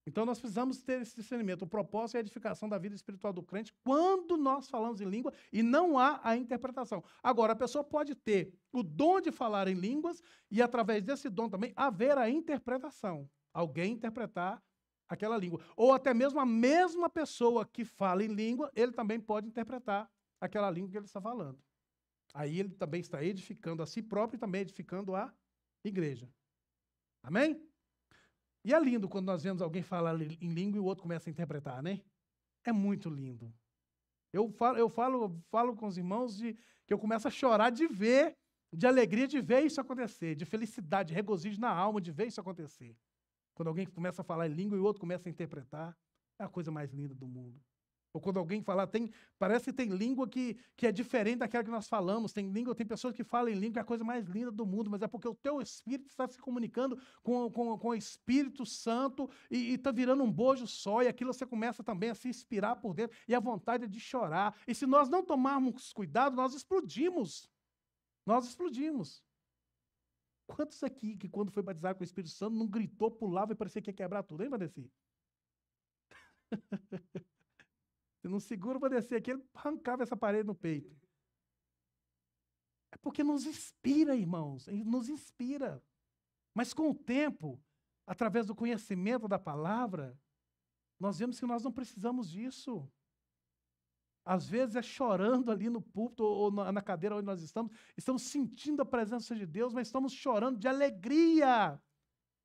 Então, nós precisamos ter esse discernimento. O propósito é a edificação da vida espiritual do crente quando nós falamos em língua e não há a interpretação. Agora, a pessoa pode ter o dom de falar em línguas e, através desse dom também, haver a interpretação. Alguém interpretar aquela língua. Ou até mesmo a mesma pessoa que fala em língua, ele também pode interpretar aquela língua que ele está falando. Aí ele também está edificando a si próprio e também edificando a igreja. Amém? E é lindo quando nós vemos alguém falar em língua e o outro começa a interpretar, né? É muito lindo. Eu falo com os irmãos que eu começo a chorar de ver, de alegria de ver isso acontecer, de felicidade, de regozijo na alma de ver isso acontecer. Quando alguém começa a falar em língua e o outro começa a interpretar, é a coisa mais linda do mundo. Ou quando alguém fala, parece que tem língua que é diferente daquela que nós falamos. Tem pessoas que falam em língua, que é a coisa mais linda do mundo, mas é porque o teu espírito está se comunicando com o Espírito Santo e está virando um bojo só, e aquilo você começa também a se inspirar por dentro, e a vontade é de chorar. E se nós não tomarmos cuidado, nós explodimos. Nós explodimos. Quantos aqui que quando foi batizado com o Espírito Santo não gritou, pulava e parecia que ia quebrar tudo, hein, Vanessa? Se não segura para descer aqui, ele arrancava essa parede no peito. É porque nos inspira, irmãos, nos inspira. Mas com o tempo, através do conhecimento da palavra, nós vemos que nós não precisamos disso. Às vezes é chorando ali no púlpito ou na cadeira onde nós estamos sentindo a presença de Deus, mas estamos chorando de alegria.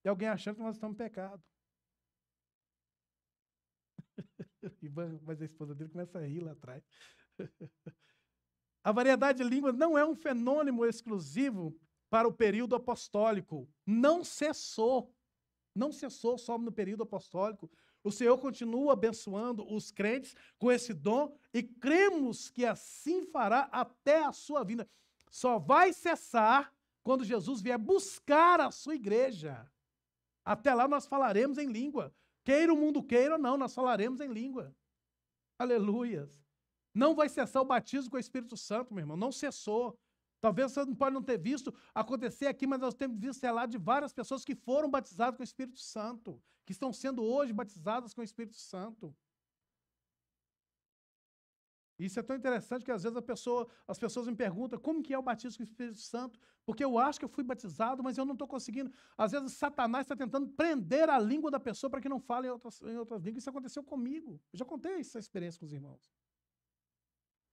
E alguém achando que nós estamos em pecado. Mas a esposa dele começa a rir lá atrás. A variedade de línguas não é um fenômeno exclusivo para o período apostólico. Não cessou. Não cessou só no período apostólico. O Senhor continua abençoando os crentes com esse dom e cremos que assim fará até a sua vinda. Só vai cessar quando Jesus vier buscar a sua igreja. Até lá nós falaremos em língua. Queira o mundo queira ou não, nós falaremos em língua. Aleluias. Não vai cessar o batismo com o Espírito Santo, meu irmão. Não cessou. Talvez você não pode não ter visto acontecer aqui, mas nós temos visto relato de várias pessoas que foram batizadas com o Espírito Santo, que estão sendo hoje batizadas com o Espírito Santo. Isso é tão interessante que às vezes as pessoas me perguntam como que é o batismo com o Espírito Santo, porque eu acho que eu fui batizado, mas eu não estou conseguindo. Às vezes Satanás está tentando prender a língua da pessoa para que não fale em outras línguas. Isso aconteceu comigo. Eu já contei essa experiência com os irmãos.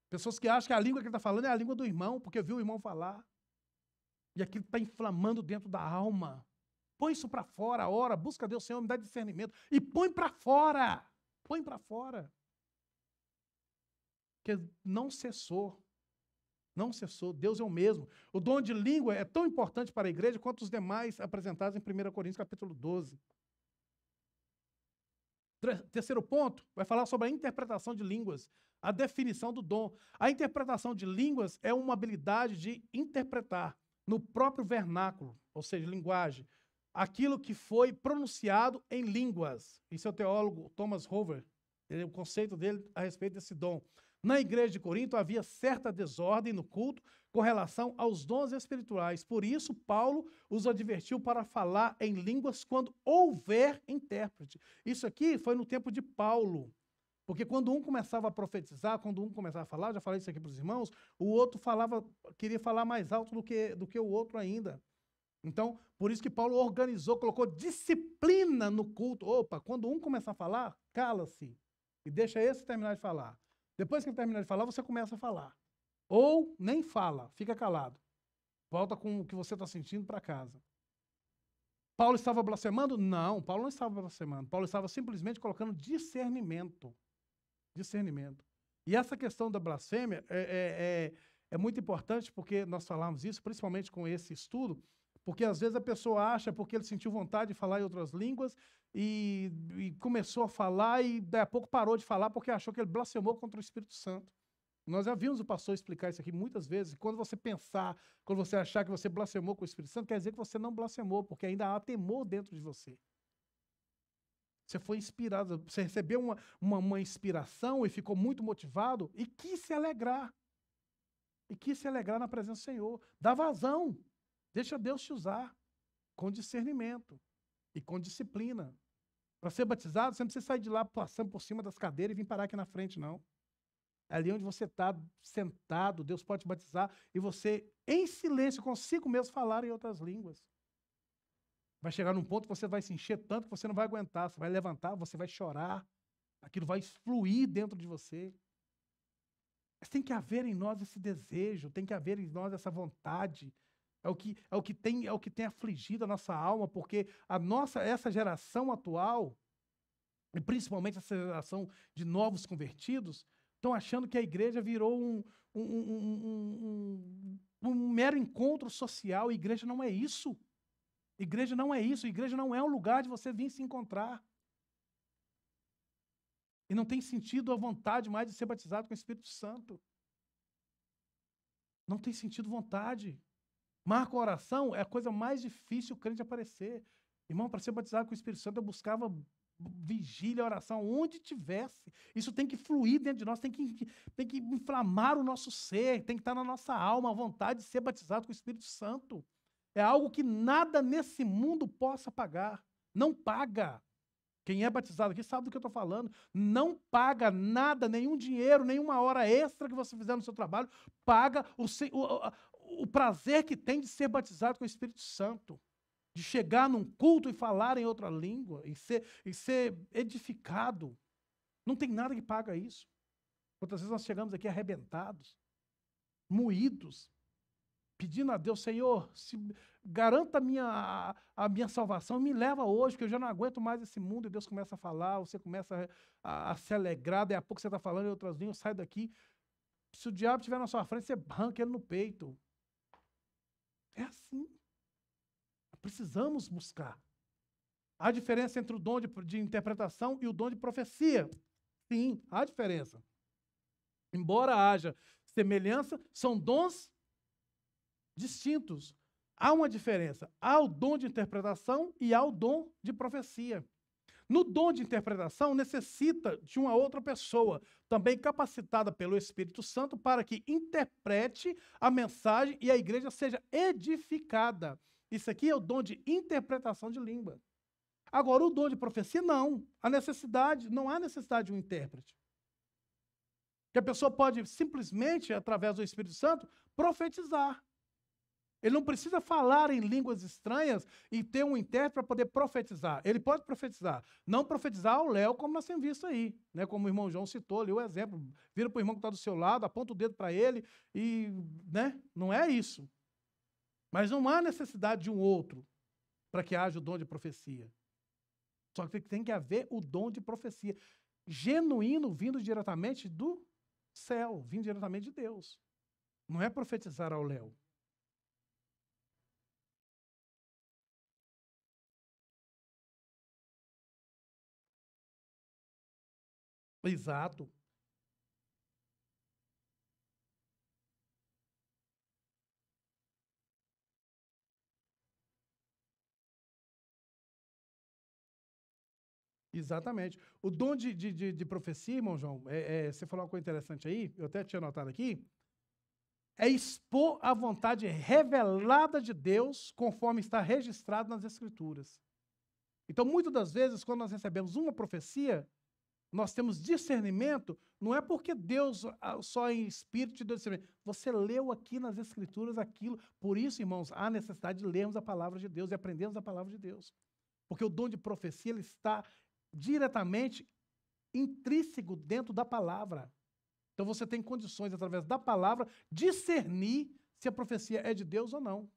Pessoas que acham que a língua que ele está falando é a língua do irmão, porque viu o irmão falar. E aquilo está inflamando dentro da alma. Põe isso para fora, ora, busca a Deus, Senhor, me dá discernimento. E põe para fora. Põe para fora. Porque não cessou. Não cessou. Deus é o mesmo. O dom de língua é tão importante para a igreja quanto os demais apresentados em 1 Coríntios capítulo 12. Terceiro ponto, vai falar sobre a interpretação de línguas, a definição do dom. A interpretação de línguas é uma habilidade de interpretar no próprio vernáculo, ou seja, linguagem, aquilo que foi pronunciado em línguas. Isso é o teólogo Thomas Hover, o conceito dele a respeito desse dom. Na igreja de Corinto havia certa desordem no culto com relação aos dons espirituais. Por isso, Paulo os advertiu para falar em línguas quando houver intérprete. Isso aqui foi no tempo de Paulo. Porque quando um começava a profetizar, quando um começava a falar, já falei isso aqui para os irmãos, o outro queria falar mais alto do que o outro ainda. Então, por isso que Paulo organizou, colocou disciplina no culto. Opa, quando um começar a falar, cala-se e deixa esse terminar de falar. Depois que ele terminar de falar, você começa a falar. Ou nem fala, fica calado. Volta com o que você está sentindo para casa. Paulo estava blasfemando? Não, Paulo não estava blasfemando. Paulo estava simplesmente colocando discernimento. Discernimento. E essa questão da blasfêmia é muito importante, porque nós falamos isso, principalmente com esse estudo, porque às vezes a pessoa acha, porque ele sentiu vontade de falar em outras línguas, e começou a falar, e daí a pouco parou de falar, porque achou que ele blasfemou contra o Espírito Santo. Nós já vimos o pastor explicar isso aqui muitas vezes. Quando você pensar, quando você achar que você blasfemou com o Espírito Santo, quer dizer que você não blasfemou, porque ainda há temor dentro de você. Você foi inspirado, você recebeu uma inspiração e ficou muito motivado e quis se alegrar. E quis se alegrar na presença do Senhor. Dá vazão. Deixa Deus te usar com discernimento e com disciplina. Para ser batizado, você não precisa sair de lá passando por cima das cadeiras e vir parar aqui na frente, não. Ali onde você está sentado, Deus pode te batizar e você, em silêncio, consigo mesmo falar em outras línguas. Vai chegar num ponto que você vai se encher tanto que você não vai aguentar. Você vai levantar, você vai chorar. Aquilo vai fluir dentro de você. Mas tem que haver em nós esse desejo, tem que haver em nós essa vontade. É o que tem afligido a nossa alma, porque essa geração atual, e principalmente essa geração de novos convertidos, estão achando que a igreja virou um mero encontro social. A igreja não é isso. Igreja não é isso. Igreja não é um lugar de você vir se encontrar. E não tem sentido a vontade mais de ser batizado com o Espírito Santo. Não tem sentido vontade. Marca a oração é a coisa mais difícil o crente aparecer. Irmão, para ser batizado com o Espírito Santo, eu buscava vigília, oração, onde tivesse. Isso tem que fluir dentro de nós, tem que inflamar o nosso ser, tem que estar na nossa alma a vontade de ser batizado com o Espírito Santo. É algo que nada nesse mundo possa pagar. Não paga. Quem é batizado aqui sabe do que eu estou falando. Não paga nada, nenhum dinheiro, nenhuma hora extra que você fizer no seu trabalho, paga o prazer que tem de ser batizado com o Espírito Santo. De chegar num culto e falar em outra língua, e ser edificado. Não tem nada que paga isso. Quantas vezes nós chegamos aqui arrebentados, moídos, pedindo a Deus, Senhor, garanta a minha salvação, me leva hoje, porque eu já não aguento mais esse mundo. E Deus começa a falar, você começa a se alegrar, daí a pouco você está falando em outras línguas, sai daqui. Se o diabo estiver na sua frente, você arranca ele no peito. É assim. Precisamos buscar. Há diferença entre o dom de interpretação e o dom de profecia. Sim, há diferença. Embora haja semelhança, são dons distintos. Há uma diferença. Há o dom de interpretação e há o dom de profecia. No dom de interpretação, necessita de uma outra pessoa, também capacitada pelo Espírito Santo, para que interprete a mensagem e a igreja seja edificada. Isso aqui é o dom de interpretação de língua. Agora, o dom de profecia, não. Não há necessidade de um intérprete. Que a pessoa pode simplesmente, através do Espírito Santo, profetizar. Ele não precisa falar em línguas estranhas e ter um intérprete para poder profetizar. Ele pode profetizar. Não profetizar ao léu, como nós temos visto aí. Né? Como o irmão João citou ali o exemplo. Vira para o irmão que está do seu lado, aponta o dedo para ele e... Né? Não é isso. Mas não há necessidade de um outro para que haja o dom de profecia. Só que tem que haver o dom de profecia. Genuíno, vindo diretamente do céu, vindo diretamente de Deus. Não é profetizar ao léu. Exato. Exatamente. O dom de profecia, irmão João, você falou uma coisa interessante aí, eu até tinha anotado aqui, é expor a vontade revelada de Deus conforme está registrado nas Escrituras. Então, muitas das vezes, quando nós recebemos uma profecia, nós temos discernimento, não é porque Deus, só em espírito, te deu discernimento. Você leu aqui nas Escrituras aquilo. Por isso, irmãos, há necessidade de lermos a palavra de Deus e aprendermos a palavra de Deus. Porque o dom de profecia, ele está diretamente intrínseco dentro da palavra. Então você tem condições, através da palavra, discernir se a profecia é de Deus ou não.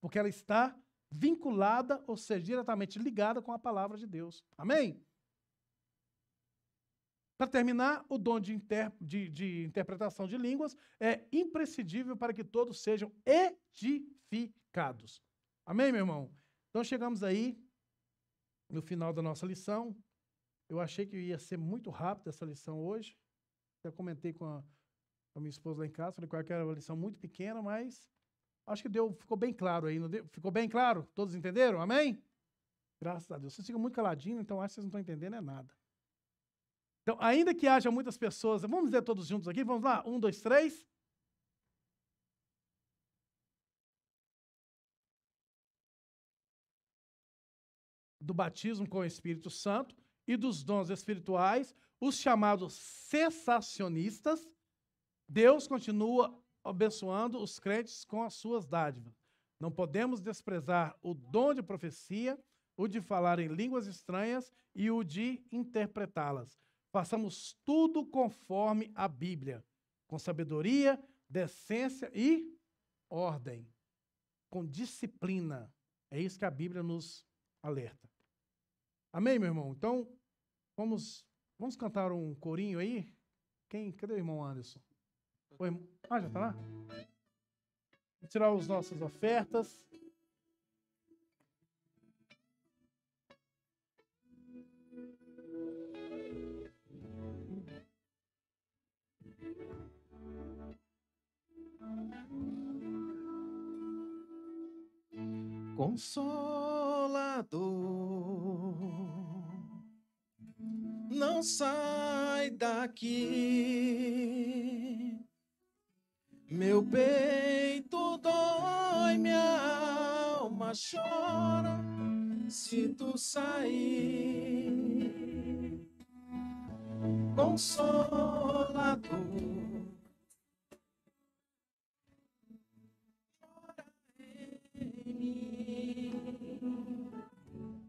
Porque ela está vinculada, ou seja, diretamente ligada com a palavra de Deus. Amém? Para terminar, o dom de interpretação de línguas é imprescindível para que todos sejam edificados. Amém, meu irmão? Então chegamos aí no final da nossa lição. Eu achei que ia ser muito rápido essa lição hoje. Já comentei com com a minha esposa lá em casa, falei que era uma lição muito pequena, mas acho que ficou bem claro aí, não deu? Ficou bem claro? Todos entenderam? Amém? Graças a Deus. Vocês ficam muito caladinhos, então acho que vocês não estão entendendo nada. Então, ainda que haja muitas pessoas, vamos dizer todos juntos aqui, vamos lá? 1, 2, 3. Do batismo com o Espírito Santo e dos dons espirituais, os chamados cessacionistas, Deus continua abençoando os crentes com as suas dádivas. Não podemos desprezar o dom de profecia, o de falar em línguas estranhas e o de interpretá-las. Façamos tudo conforme a Bíblia, com sabedoria, decência e ordem, com disciplina. É isso que a Bíblia nos alerta. Amém, meu irmão? Então, vamos cantar um corinho aí? Cadê o irmão Anderson? Já está lá? Vou tirar as nossas ofertas. Consolador, não sai daqui, meu peito dói, minha alma chora, se tu sair. Consolador,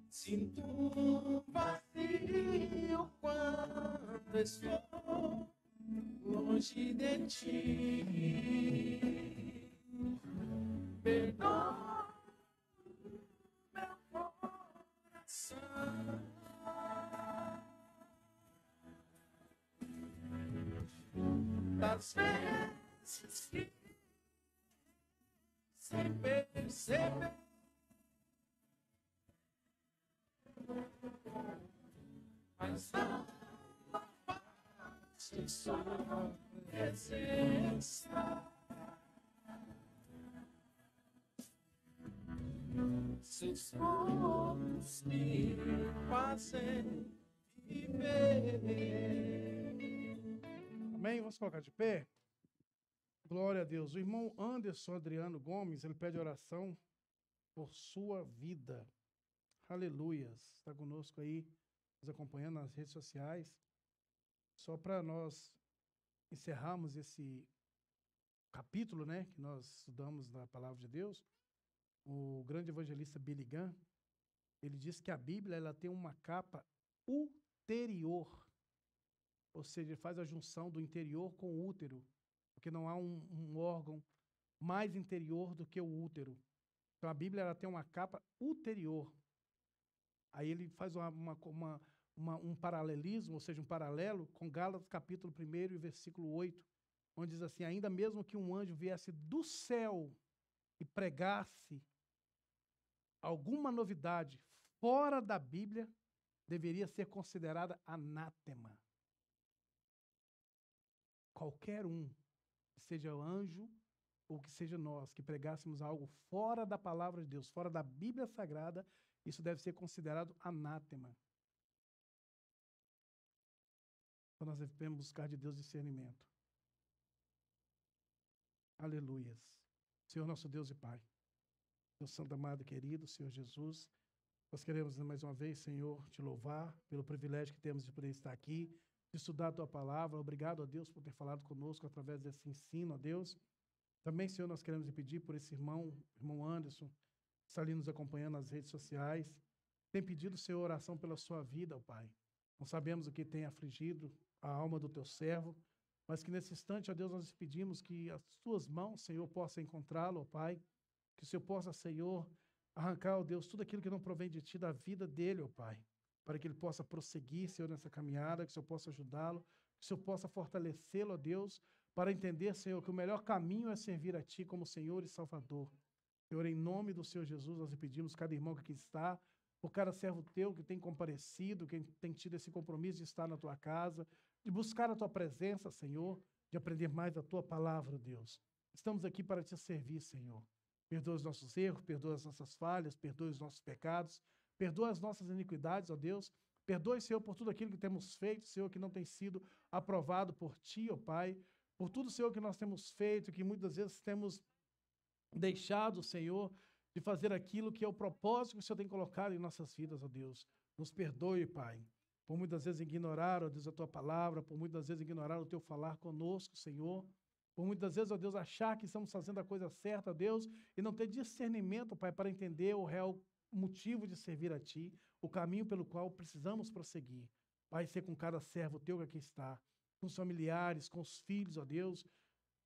sinto um vazio quando estou longe de ti. Perdoa meu coração. Das vezes que sem perceber mas não basta sua presença. Seus olhos me fazem viver. Amém? Vamos colocar de pé? Glória a Deus. O irmão Anderson Adriano Gomes, ele pede oração por sua vida. Aleluias. Está conosco aí, nos acompanhando nas redes sociais. Só para nós encerrarmos esse capítulo, né, que nós estudamos na Palavra de Deus, o grande evangelista Billy Graham, ele diz que a Bíblia ela tem uma capa ulterior, ou seja, ele faz a junção do interior com o útero, porque não há um órgão mais interior do que o útero. Então a Bíblia ela tem uma capa ulterior. Aí ele faz um paralelismo, ou seja, um paralelo com Gálatas capítulo 1 e versículo 8, onde diz assim, ainda mesmo que um anjo viesse do céu e pregasse alguma novidade fora da Bíblia, deveria ser considerada anátema. Qualquer um, que seja anjo ou que seja nós, que pregássemos algo fora da palavra de Deus, fora da Bíblia Sagrada, isso deve ser considerado anátema. Então nós devemos buscar de Deus discernimento. Aleluias. Senhor nosso Deus e Pai, Deus Santo amado e querido, Senhor Jesus, nós queremos mais uma vez, Senhor, te louvar pelo privilégio que temos de poder estar aqui, de estudar a Tua Palavra. Obrigado, a Deus, por ter falado conosco através desse ensino, a Deus. Também, Senhor, nós queremos pedir por esse irmão Anderson, que está ali nos acompanhando nas redes sociais. Tem pedido, Senhor, oração pela sua vida, ó Pai. Não sabemos o que tem afligido a alma do Teu servo, mas que nesse instante, ó Deus, nós pedimos que as Tuas mãos, Senhor, possam encontrá-lo, ó Pai. Que o Senhor possa, Senhor, arrancar, ó Deus, tudo aquilo que não provém de Ti, da vida dele, ó Pai. Para que ele possa prosseguir, Senhor, nessa caminhada, que o Senhor possa ajudá-lo, que o Senhor possa fortalecê-lo, ó Deus, para entender, Senhor, que o melhor caminho é servir a Ti como Senhor e Salvador. Senhor, em nome do Senhor Jesus, nós lhe pedimos, cada irmão que aqui está, por cada servo Teu que tem comparecido, que tem tido esse compromisso de estar na Tua casa, de buscar a Tua presença, Senhor, de aprender mais da tua palavra, Deus. Estamos aqui para te servir, Senhor. Perdoa os nossos erros, perdoa as nossas falhas, perdoa os nossos pecados, perdoa as nossas iniquidades, ó Deus. Perdoe, Senhor, por tudo aquilo que temos feito, Senhor, que não tem sido aprovado por Ti, ó Pai. Por tudo, Senhor, que nós temos feito, que muitas vezes temos deixado, Senhor, de fazer aquilo que é o propósito que o Senhor tem colocado em nossas vidas, ó Deus. Nos perdoe, Pai, por muitas vezes ignorar, ó Deus, a Tua palavra, por muitas vezes ignorar o Teu falar conosco, Senhor. Por muitas vezes, ó Deus, achar que estamos fazendo a coisa certa, ó Deus, e não ter discernimento, Pai, para entender o real motivo de servir a Ti, o caminho pelo qual precisamos prosseguir. Pai, ser com cada servo Teu que aqui está, com os familiares, com os filhos, ó Deus.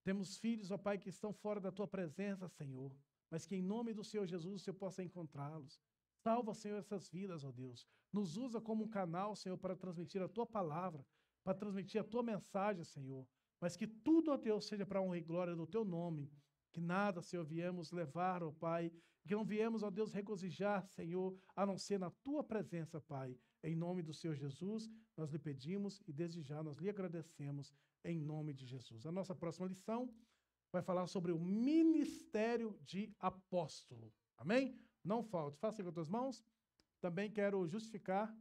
Temos filhos, ó Pai, que estão fora da Tua presença, Senhor, mas que em nome do Senhor Jesus o Senhor possa encontrá-los. Salva, Senhor, essas vidas, ó Deus. Nos usa como um canal, Senhor, para transmitir a Tua palavra, para transmitir a Tua mensagem, Senhor. Mas que tudo, ó Deus, seja para a honra e glória do Teu nome. Que nada, Senhor, viemos levar, ó Pai, que não viemos, ó Deus, regozijar, Senhor, a não ser na Tua presença, Pai. Em nome do Senhor Jesus, nós lhe pedimos e desde já nós lhe agradecemos em nome de Jesus. A nossa próxima lição vai falar sobre o ministério de apóstolo. Amém? Não falte. Faça com as tuas mãos. Também quero justificar.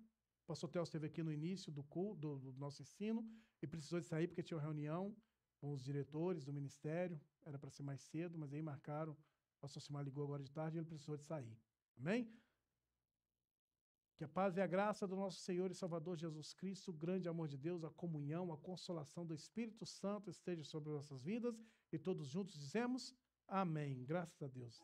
O pastor Theo esteve aqui no início do nosso ensino e precisou de sair porque tinha uma reunião com os diretores do ministério. Era para ser mais cedo, mas aí marcaram. O pastor Simar ligou agora de tarde e ele precisou de sair. Amém? Que a paz e a graça do nosso Senhor e Salvador Jesus Cristo, o grande amor de Deus, a comunhão, a consolação do Espírito Santo esteja sobre nossas vidas e todos juntos dizemos amém. Graças a Deus.